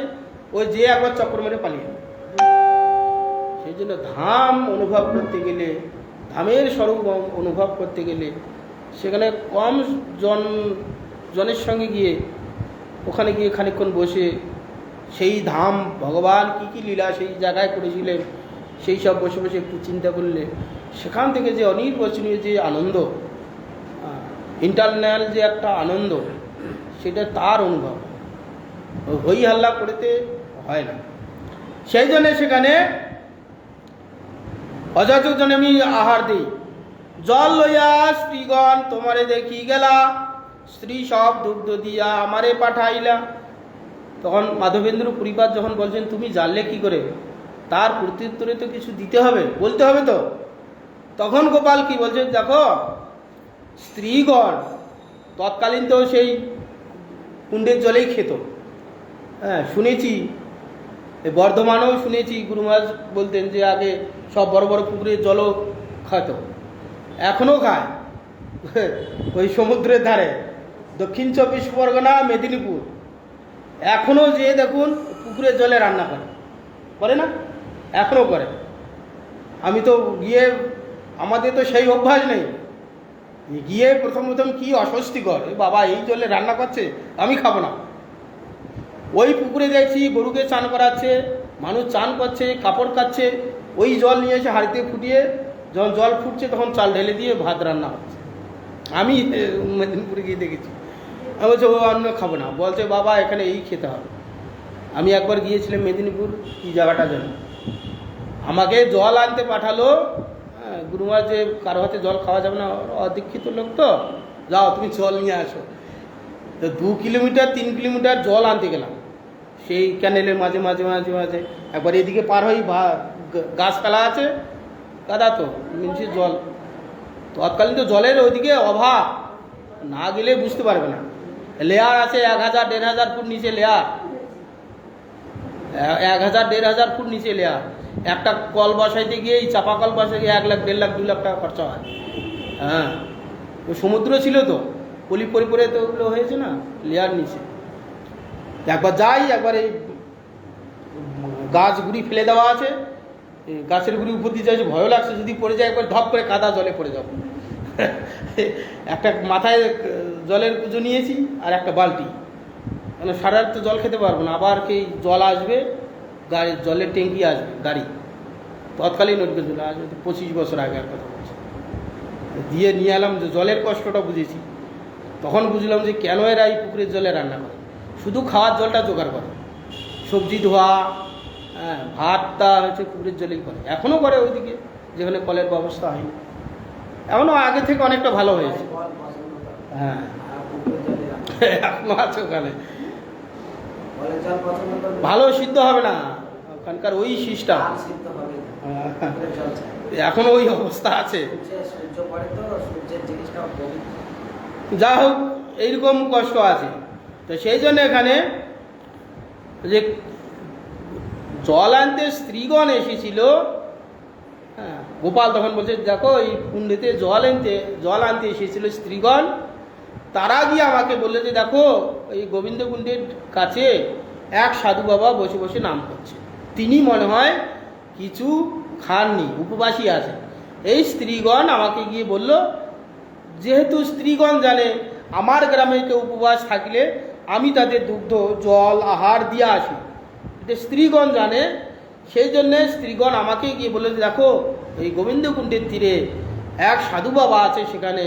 ওই যে একবার চক্কর মেরে পালিয়ে। সেই জন্য ধাম অনুভব করতে গেলে, ধামের স্বরূপ অনুভব করতে গেলে, সেখানে কম জনের সঙ্গে গিয়ে, ওখানে গিয়ে খানিকক্ষণ বসে সেই ধাম, ভগবান কী কী লীলা সেই জায়গায় করেছিলেন, সেই সব বসে বসে একটু চিন্তা করলে সেখান থেকে যে অনির্বচনীয় যে আনন্দ, ইন্টারনাল যে একটা আনন্দ, সেটা তার অনুভব। হই হাল্লা করতে হয় না। সেই জন্যে সেখানে অযাচক জনে আমি আহার দিই। জল লইয়া স্ত্রীগণ তোমারে দেখি গেলা, স্ত্রী সব দুগ্ধ দিয়া আমারে পাঠাইলা। তখন মাধবেন্দ্র পুরীপাদ যখন বলছেন তুমি জানলে কি করে, তার প্রত্যুত্তরে তো কিছু দিতে হবে, বলতে হবে তো। তখন গোপাল কি বলছেন, দেখো স্ত্রীগণ তৎকালীন তো সেই কুণ্ডের জলেই খেত। হ্যাঁ, শুনেছি, বর্ধমানেও শুনেছি গুরু মহারাজ বলতেন যে আগে সব বড় বড় পুকুরের জলও খাত, এখনও খায় ওই সমুদ্রের ধারে, দক্ষিণ 24 পরগনা, মেদিনীপুর, এখনও যে দেখুন পুকুরের জলে রান্না করে না, এখনও করে। আমি তো গিয়ে, আমাদের তো সেই অভ্যাস নেই, গিয়ে প্রথম কি অস্বস্তিকর, বাবা এই জলে রান্না করছে, আমি খাবো না। ওই পুকুরে দেখছি গরুকে চান করাচ্ছে, মানুষ চান করছে, কাপড় কাচ্ছে, ওই জল নিয়ে এসে হাঁড়িতে ফুটিয়ে, যখন জল ফুটছে তখন চাল ঢেলে দিয়ে ভাত রান্না হচ্ছে। আমি মেদিনীপুরে গিয়ে দেখেছি। আমি বলছি ও অন্য খাবো না, বলছে বাবা এখানে এই খেতে হবে। আমি একবার গিয়েছিলাম মেদিনীপুর, কি জায়গাটা যেন, আমাকে জল আনতে পাঠালো। গুরুমা যে কারো হাতে জল খাওয়া যাবে না, অদীক্ষিত লোক তো, যাও তুমি জল নিয়ে আসো। তো 2 কিলোমিটার 3 কিলোমিটার জল আনতে গেলাম, সেই ক্যানেলের মাঝে মাঝে মাঝে মাঝে। একবার এদিকে পার হই, গাছপালা আছে, কাদা তো মিলছে জল। তৎকালীন তো জলের ওইদিকে অভাব, না গেলে বুঝতে পারবে না। লেয়ার আছে 1000-1500 ফুট নিচে লেয়ার, 1000-1500 ফুট নিচে লেয়ার। একটা কল বসাইতে গিয়ে, এই চাপা কল বসাইতে গিয়ে 1 লাখ, 1.5 লাখ, 2 লাখ টাকা খরচা হয়। হ্যাঁ, ওই সমুদ্র ছিল তো, পলি পরে তো ওগুলো হয়েছে না, লেয়ার নিচে। একবার যাই, একবার এই গাছ গুড়ি ফেলে দেওয়া আছে, গাছের গুড়ি উপর দিয়ে যাচ্ছে, ভয় লাগছে যদি পড়ে যায়, একবার ধপ করে কাদা জলে পড়ে যাব। একটা মাথায় জলের পুজো নিয়েছি আর একটা বালতি, মানে সারা রাত তো জল খেতে পারবো না। আবার কি জল আসবে, গাড়ি জলের ট্যাঙ্কি আসবে, গাড়ি তৎকালীন উঠবে, আজ 25 বছর আগের কথা বলছি। দিয়ে নিয়ে এলাম, যে জলের কষ্টটা বুঝেছি। তখন বুঝলাম যে কেন এরা এই পুকুরের জলে রান্না করে, শুধু খাওয়ার জলটা জোগাড় করে, সবজি ধোয়া, হ্যাঁ, ভাতটা হচ্ছে পুকুরের জলেই করে, এখনও করে ওইদিকে যেখানে কলের ব্যবস্থা হয়নি। এখনও আগে থেকে অনেকটা ভালো হয়েছে। হ্যাঁ, এখনো আছে ওখানে। কলের জল পছন্দ করবে? ভালো সিদ্ধ হবে না, ওখানকার ওই সিস্টেম, আর সিদ্ধ হবে না, কলের জল চাই। এখনো ওই অবস্থা আছে। সূর্য পড়ে তো, সূর্যের জিনিসটা পবিত্র। যা হোক, এইরকম কষ্ট আছে। তো সেই জন্য এখানে যে জল আনতে স্ত্রীগণ এসেছিল, হ্যাঁ, গোপাল তখন বলছে দেখো এই কুণ্ডেতে জল আনতে এসেছিল স্ত্রীগণ, তারা গিয়ে আমাকে বললে যে দেখো এই গোবিন্দ কুণ্ডের কাছে এক সাধু বাবা বসে বসে নাম করছে, তিনি মনে হয় কিছু খাননি, উপবাসী আছে। এই স্ত্রীগণ আমাকে গিয়ে বলল, যেহেতু স্ত্রীগণ জানে আমার গ্রামে কেউ উপবাস থাকলে আমি তাদের দুগ্ধ জল আহার দিয়ে আসি, এটা স্ত্রীগণ জানে, সেই জন্যে স্ত্রীগণ আমাকে গিয়ে বলল যে দেখো এই গোবিন্দ কুণ্ডের তীরে এক সাধু বাবা আছে, সেখানে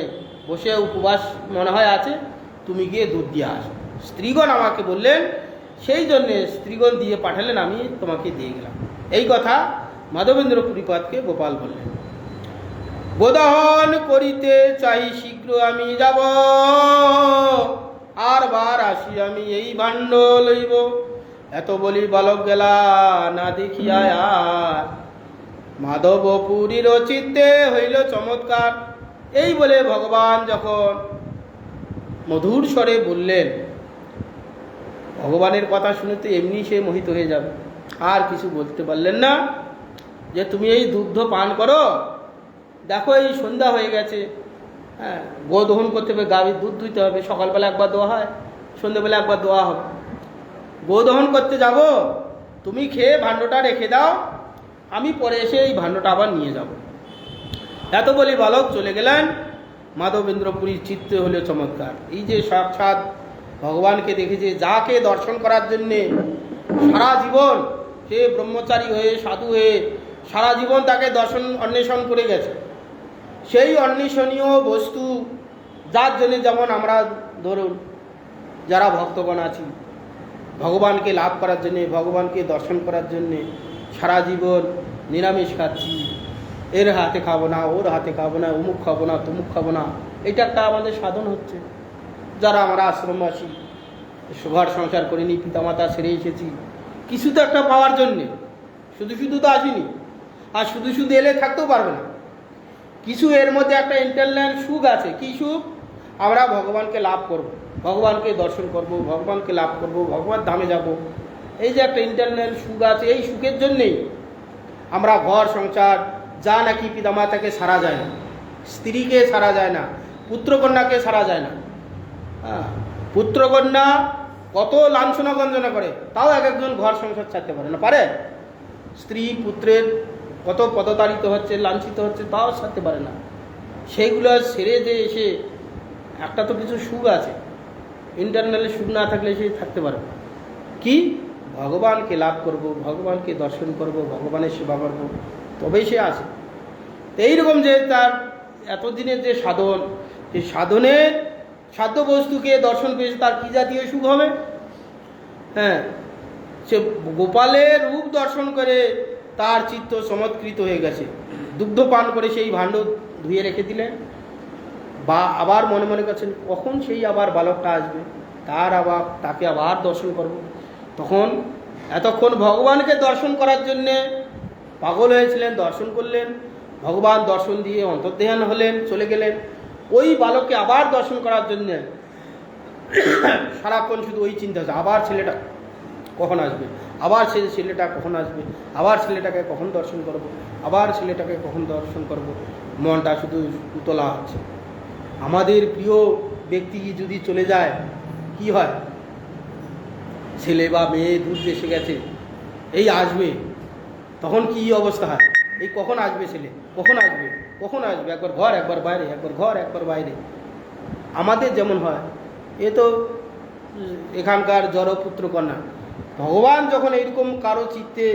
বসে উপবাস মনে হয় আছে, তুমি গিয়ে দুধ দিয়ে আসো। স্ত্রীগণ আমাকে বললেন, সেই জন্যে স্ত্রীগণ দিয়ে পাঠালেন, আমি তোমাকে দিয়ে গেলাম। এই কথা মাধবেন্দ্র পুরীপাদকে গোপাল বললেন। বোধন করিতে চাই শীঘ্র আমি যাব, আর বার আসি আমি এই ভাণ্ড লইব, এত বলি বালক গেলা না দেখিয়া আর, মাধবপুরীর চিত্তে হইল চমৎকার। এই বলে ভগবান যখন মধুর স্বরে বললেন, ভগবানের কথা শুনে তো এমনি সে মোহিত হয়ে যাবে, আর কিছু বলতে পারলেন না, যে তুমি এই দুগ্ধ পান করো, দেখো এই সন্ধ্যা হয়ে গেছে, হ্যাঁ, গো দহন করতে হবে, গাভীর দুধ দুইতে হবে, সকালবেলা একবার দোয়া হয়, সন্ধ্যেবেলা একবার দোয়া হবে, গো দহন করতে যাব, তুমি খেয়ে ভাণ্ডটা রেখে দাও, আমি পরে এসে এই ভাণ্ডটা আবার নিয়ে যাব। এত বলি বালক চলে গেলেন। মাধবেন্দ্র পুরীর চিত্তে হলো চমৎকার। এই যে সাক্ষাৎ ভগবানকে দেখেছে, যাকে দর্শন করার জন্যে সারা জীবন সে ব্রহ্মচারী হয়ে সাধু হয়ে সারা জীবন তাকে দর্শন অন্বেষণ করে গেছে, সেই অন্বেষণীয় বস্তু যার জন্যে, যেমন আমরা ধরুন যারা ভক্তগণ আছি, ভগবানকে লাভ করার জন্যে, ভগবানকে দর্শন করার জন্যে সারা জীবন নিরামিষ খাচ্ছি, এর হাতে খাবো না, ওর হাতে খাবো না, অমুক খাবো না, তমুক খাবো না, এটা একটা আমাদের সাধন হচ্ছে। যারা আমরা আশ্রমবাসী, ঘর সংসার করিনি, পিতামাতা ছেড়ে এসেছি কিছু তো একটা পাওয়ার জন্যে, শুধু শুধু তো আসিনি, আর শুধু শুধু এলে থাকতেও পারবে না, কিছু এর মধ্যে একটা ইন্টারনাল সুখ আছে। কি সুখ? আমরা ভগবানকে লাভ করব, ভগবানকে দর্শন করব, ভগবানকে লাভ করব, ভগবান ধামে যাব, এই যে একটা ইন্টারনাল সুখ আছে, এই সুখের জন্যেই আমরা ঘর সংসার, যা নাকি পিতামাতাকে সারা যায় না, স্ত্রীকে সারা যায় না, পুত্রকন্যাকে সারা যায় না, হ্যাঁ, পুত্রকন্যা কত লাঞ্ছনা গঞ্জনা করে, তাও এক একজন ঘর সংসার ছাড়তে পারে না, পারে? স্ত্রী পুত্রের কত পদতাড়িত হচ্ছে, লাঞ্ছিত হচ্ছে, তাও ছাড়তে পারে না। সেইগুলো সেরে যে এসে একটা তো কিছু সুখ আছে, ইন্টারনালি সুখ না থাকলে সে থাকতে পারে না। কি? ভগবানকে লাভ করব, ভগবানকে দর্শন করব, ভগবানের সেবা করব, তবেই সে আসে। তো এইরকম যে তার এতদিনের যে সাধন, সেই সাধনের সাধ্য বস্তুকে দর্শন পেয়েছে, তার কী জাতীয় সুখ হবে? হ্যাঁ, সে গোপালের রূপ দর্শন করে তার চিত্ত চমৎকৃত হয়ে গেছে, দুগ্ধ পান করে সেই ভাণ্ড ধুয়ে রেখে দিলেন, বা আবার মনে মনে করছেন কখন সেই আবার বালকটা আসবে, তাকে আবার দর্শন করব। তখন এতক্ষণ ভগবানকে দর্শন করার জন্যে পাগল হয়েছিলেন, দর্শন করলেন, ভগবান দর্শন দিয়ে অন্তর্ধান হলেন, চলে গেলেন। ওই বালককে আবার দর্শন করার জন্যে সারাক্ষণ শুধু ওই চিন্তা হচ্ছে, আবার ছেলেটা কখন আসবে, আবার ছেলেটা কখন আসবে, আবার ছেলেটাকে কখন দর্শন করব, আবার ছেলেটাকে কখন দর্শন করব, মনটা শুধু উতলা হচ্ছে। আমাদের প্রিয় ব্যক্তি যদি চলে যায় কি হয়? ছেলে বা মেয়ে দূর দেশে গেছে, এই আসবে, তখন কি অবস্থা হয়? এই কখন আসবে ছেলে, কখন আসবে, কখন আসবে, একবার ঘর একবার বাইরে, একবার ঘর একবার বাইরে। আমাদের যেমন হয়, এ তো এখানকার জড়পুত্র কন্যা, ভগবান যখন এইরকম কারো চিত্তে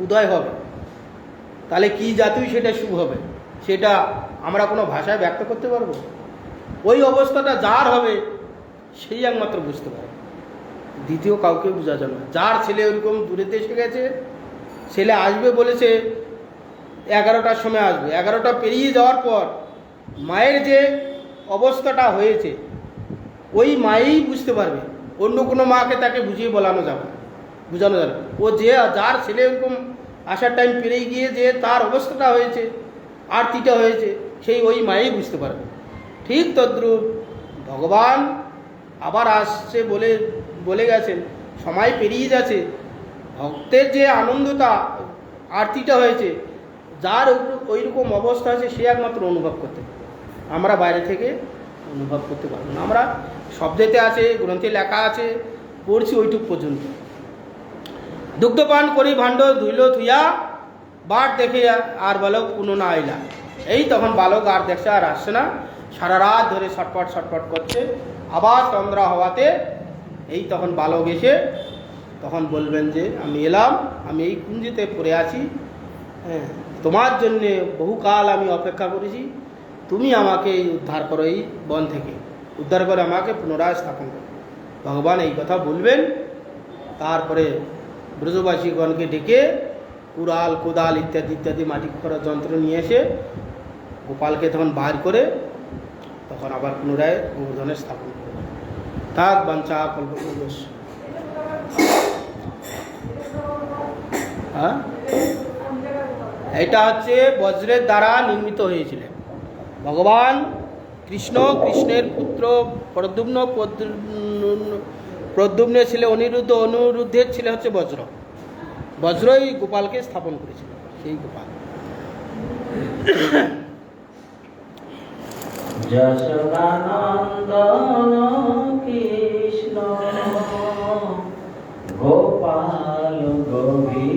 উদয় হবে, তাহলে কি জাতীয় সেটা সুখ হবে, সেটা আমরা কোনো ভাষায় ব্যক্ত করতে পারবো? ওই অবস্থাটা যার হবে সেই একমাত্র বুঝতে পারে, দ্বিতীয় কাউকে বোঝা যাবে না। যার ছেলে ওইরকম দূরে দেশে গেছে, ছেলে আসবে বলেছে 11টার সময় আসবে, 11টা পেরিয়ে যাওয়ার পর মায়ের যে অবস্থাটা হয়েছে, ওই মাই বুঝতে পারবে, অন্য কোনো মাকে তাকে বুঝিয়ে বোঝানো যাবে না। ও যে যার ছেলে এরকম আসার টাইম পেরিয়ে গিয়ে যে তার অবস্থাটা হয়েছে, আরতিটা হয়েছে, সেই ওই মাই বুঝতে পারবে। ঠিক তদ্রূপ ভগবান আবার আসছে বলে গেছেন, সময় পেরিয়ে যাচ্ছে, ভক্তের যে আনন্দটা আরতিটা হয়েছে, যার ওই রকম অবস্থা আছে সে একমাত্র অনুভব করতে পারে, আমরা বাইরে থেকে অনুভব করতে পারবো না। আমরা শব্দেতে আছে, গ্রন্থে লেখা আছে, পড়ছি ওইটুক পর্যন্ত। দুগ্ধপান করি ভাণ্ড ধুইল থুইয়া, বার দেখে আর বালক পুনঃ না আইলা। এই তখন বালক আর দেখছে আর আসছে না, সারা রাত ধরে ছটপট করছে। আবার তন্দ্রা হওয়াতে এই তখন বালক এসে তখন বলবেন যে আমি এলাম, আমি এই কুঞ্জিতে পড়ে আছি, হ্যাঁ, তোমার জন্যে বহুকাল আমি অপেক্ষা করেছি, তুমি আমাকে উদ্ধার করো, এই বন থেকে উদ্ধার করে আমাকে পুনরায় স্থাপন করো। ভগবান এই কথা বলবেন। তারপরে ব্রজবাসীগণকে ডেকে কুড়াল কোদাল ইত্যাদি ইত্যাদি মাটি খোঁড়ার যন্ত্র নিয়ে এসে গোপালকে তখন বার করে তখন আবার পুনরায় গোবর্ধনে স্থাপন করবে। থাক বাঞ্ছা কল্পতরুভ্যশ্চ। হ্যাঁ, এটা হচ্ছে বজ্রের দ্বারা নির্মিত হয়েছিলেন ভগবান কৃষ্ণ, কৃষ্ণের পুত্র প্রদ্যুম্ন, প্রদ্যুম্নের ছেলে অনিরুদ্ধ, অনিরুদ্ধের ছেলে হচ্ছে বজ্র। বজ্রই গোপালকে স্থাপন করেছিল, সেই গোপাল। যশোদানন্দন কৃষ্ণ গোপাল গোবিন্দ।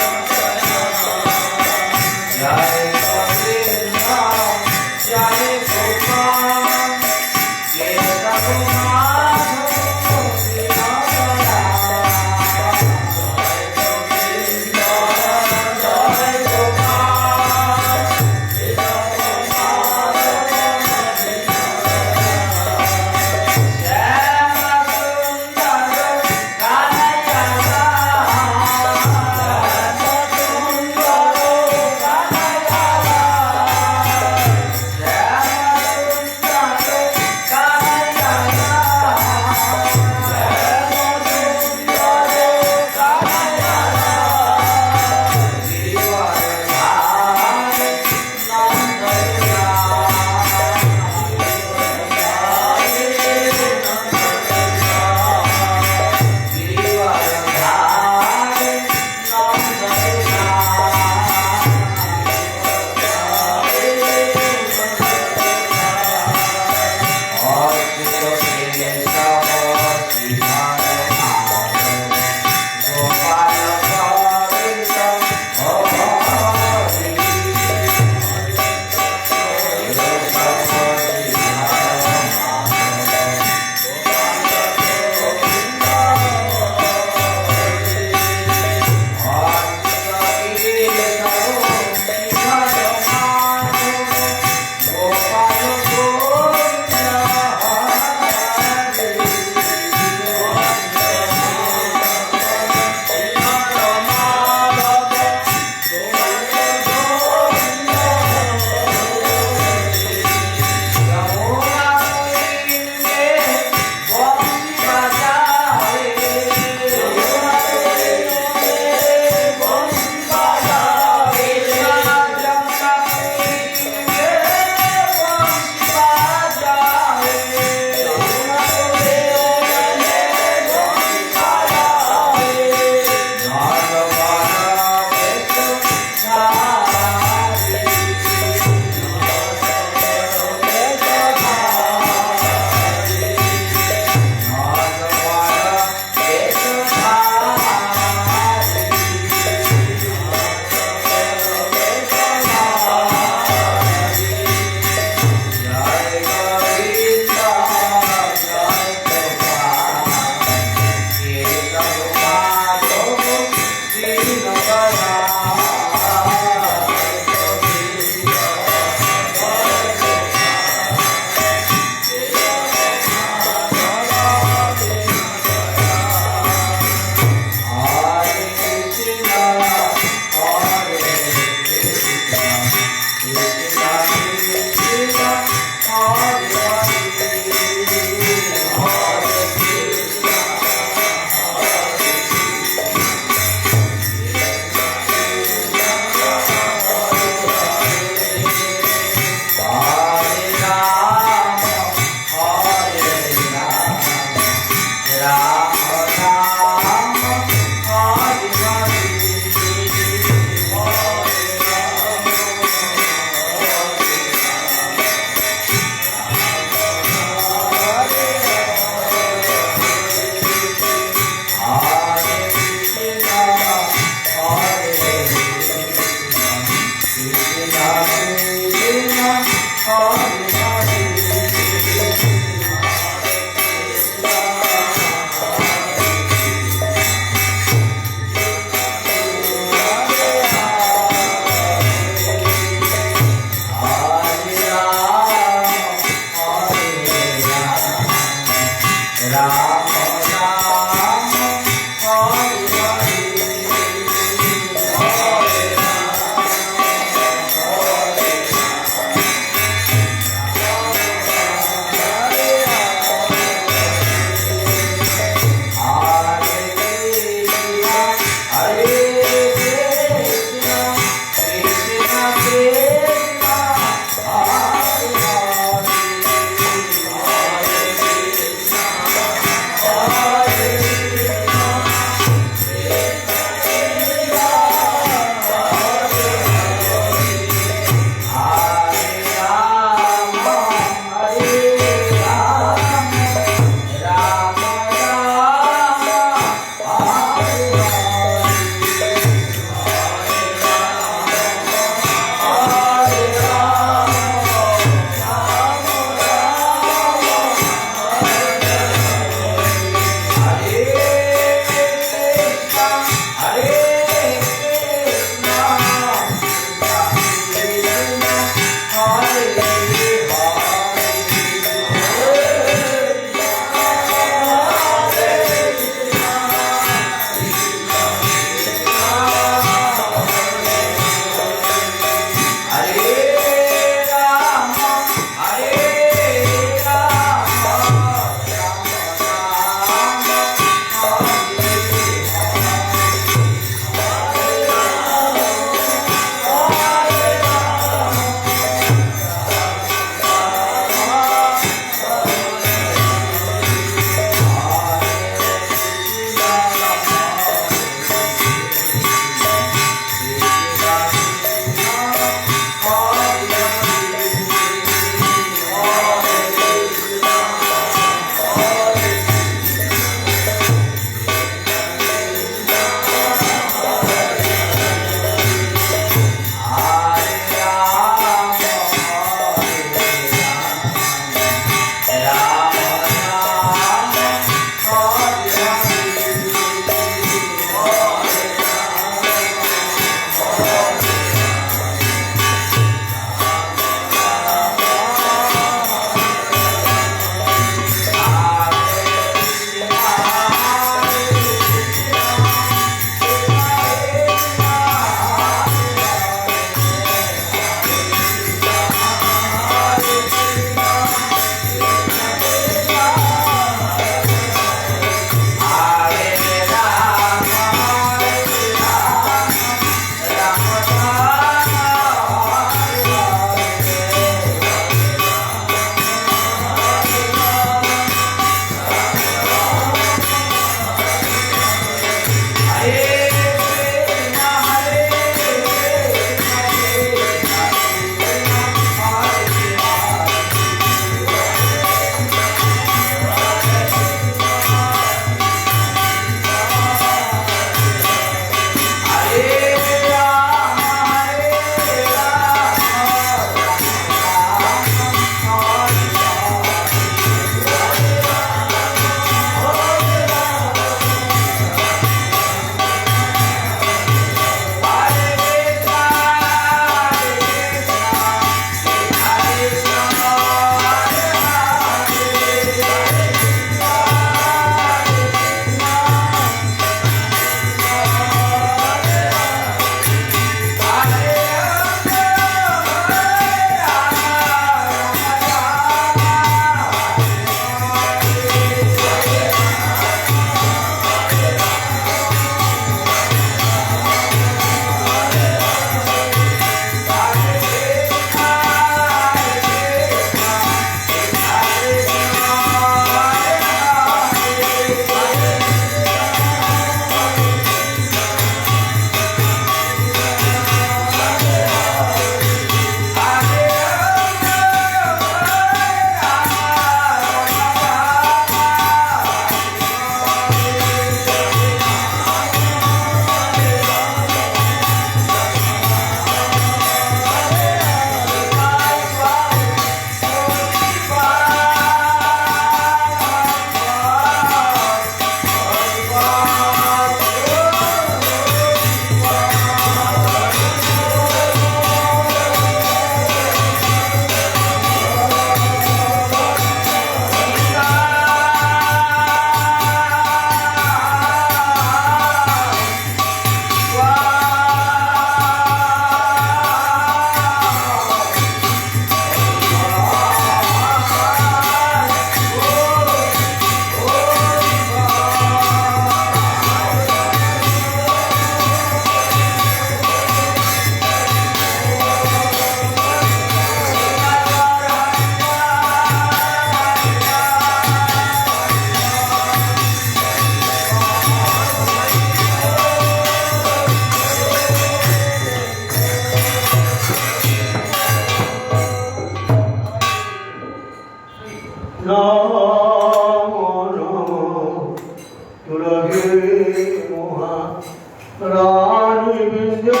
রানী বিন্দে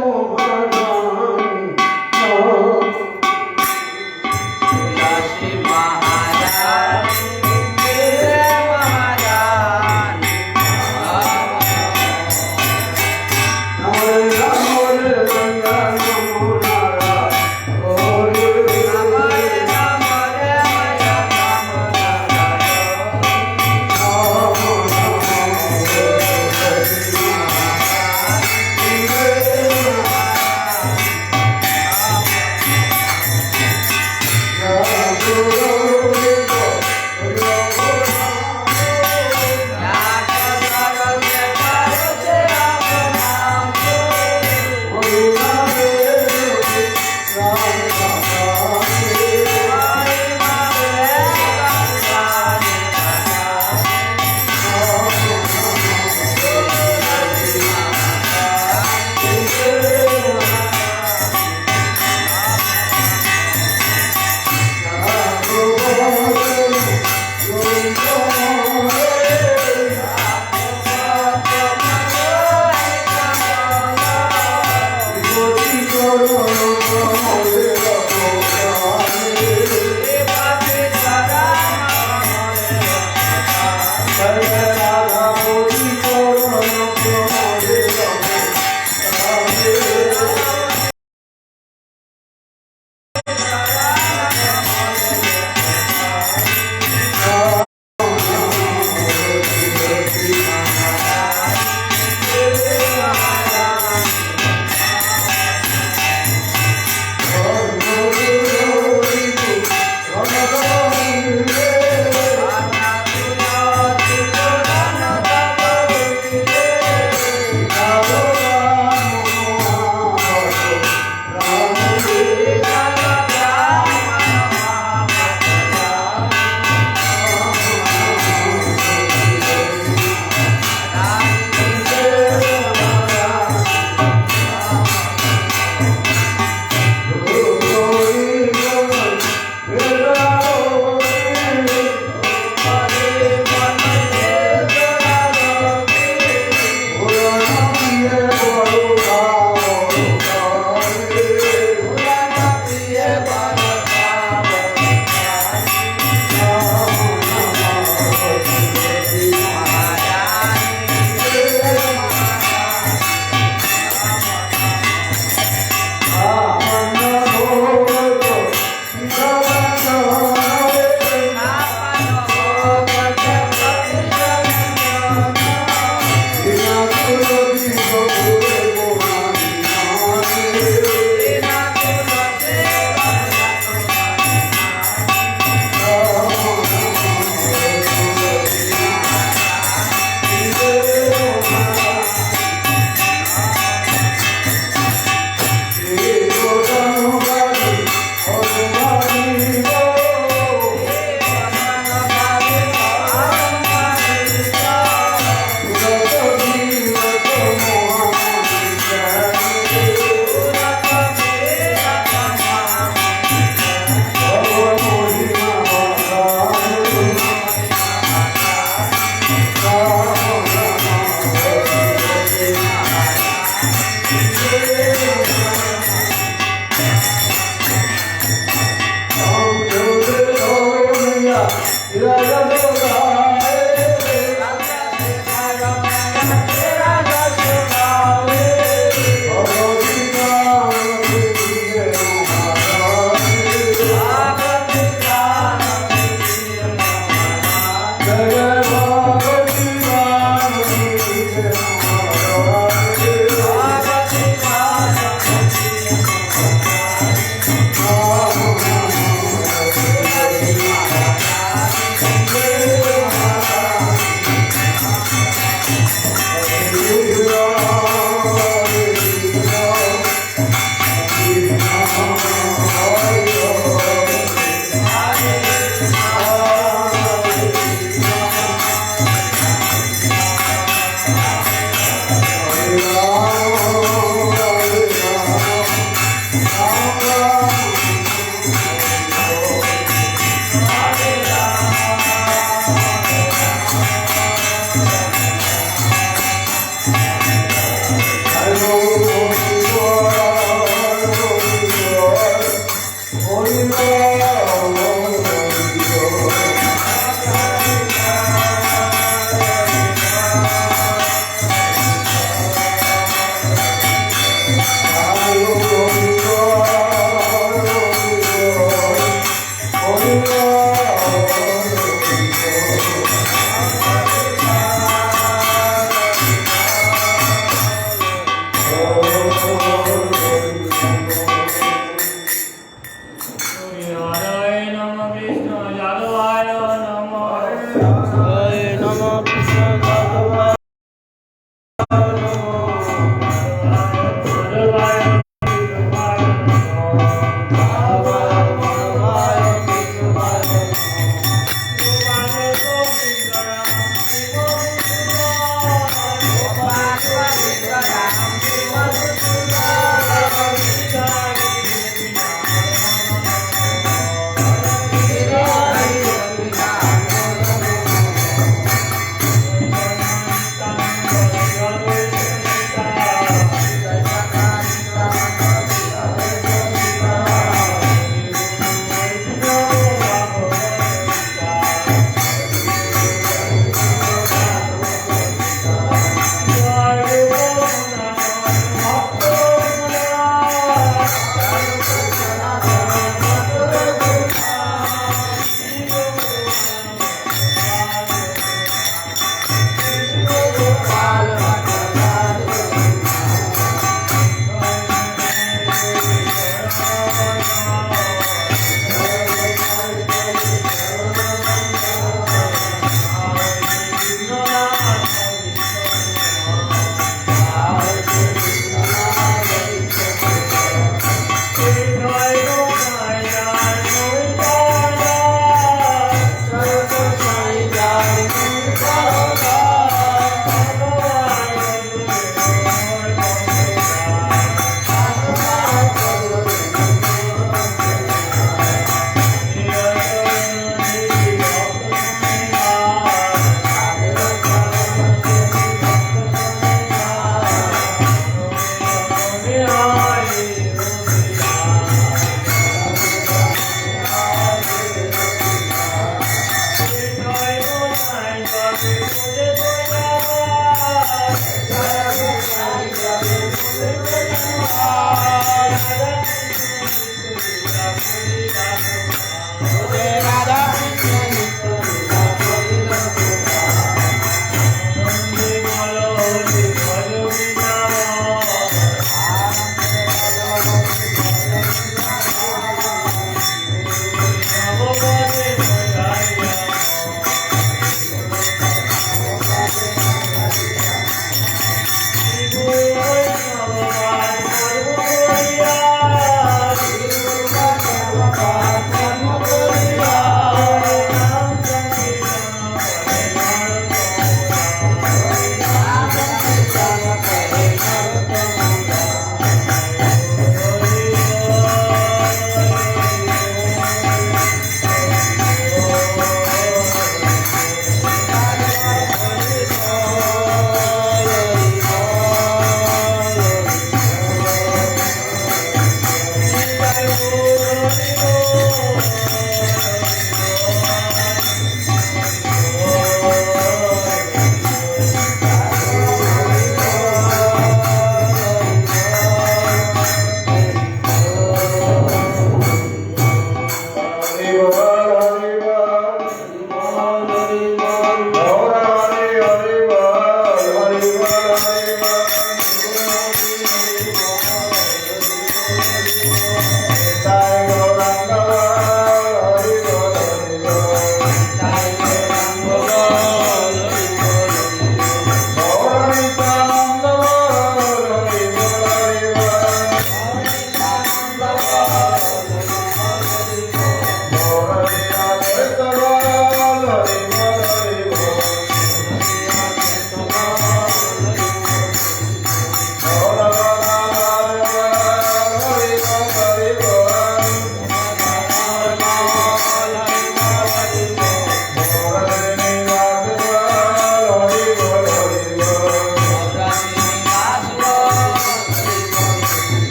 মহারানী তুলসী মহারানী বিন্দে মহারানী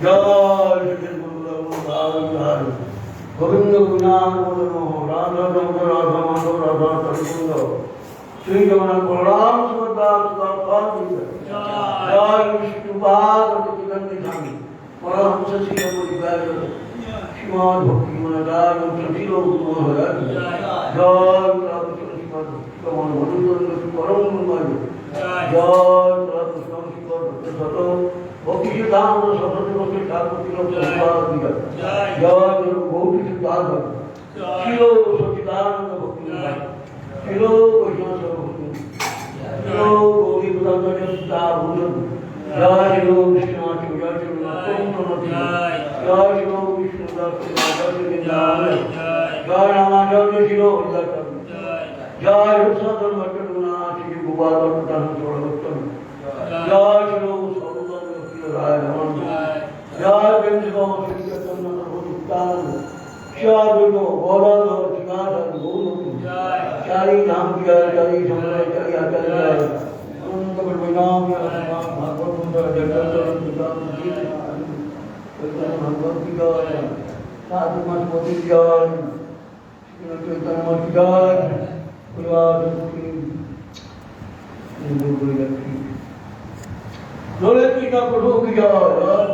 জয় গোবিন্দ গুণান রাধা রঙ্গ রাধা মাধব রাধা তরিকুন্দ শ্রী জগন্নাথ বলরাম সুভদ্রা জয় বিষ্ণুপাদ স্বামী পরমহংস শ্রী শ্রীমান ভক্তি মনোদান ছিল মহারাজ জয় পরম জয় শত ভক্তি সিদ্ধান্ত সরস্বতী ভক্তি ঠাকুর জয় গৌরী সিদ্ধান্ত ছিল সচিদানন্দ ভক্তি ছিল বৈষ্ণব ভক্তি ছিল গৌরী জয় ছিল বিষ্ণুনাথ জয় ছিল জয় ছিল বিষ্ণুদাস জয় রামাচন্দ্র ছিল হরিদাস জয় রূপসাধন ভট্টনাথ শ্রী গোপাল জয় ছিল রায় রমন জয় বেঞ্জ শ্রী চৈতন্য শিবাদুর্গ বলদ শিবাধন গৌর চারি ধাম জয় চারি সময় চারি আচার্য অনন্ত পরিণাম ভাগবত সুন্দর ভগবত জয় সাধু মতি জয় চৈতন্য মতি জয় পরিবার দোলে কৃষ্ণ প্রভু কি জয়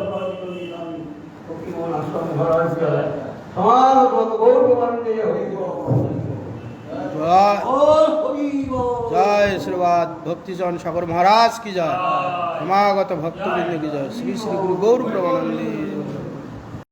ফকিরমোহন আশ্রম মহারাজ জয় সমাগত গৌর গোবিন্দে হরি जय श्रीवाद भक्ति जन सागर महाराज की जय समागत भक्तवृंद की जय श्री श्री गुरु गौर प्रमानंदे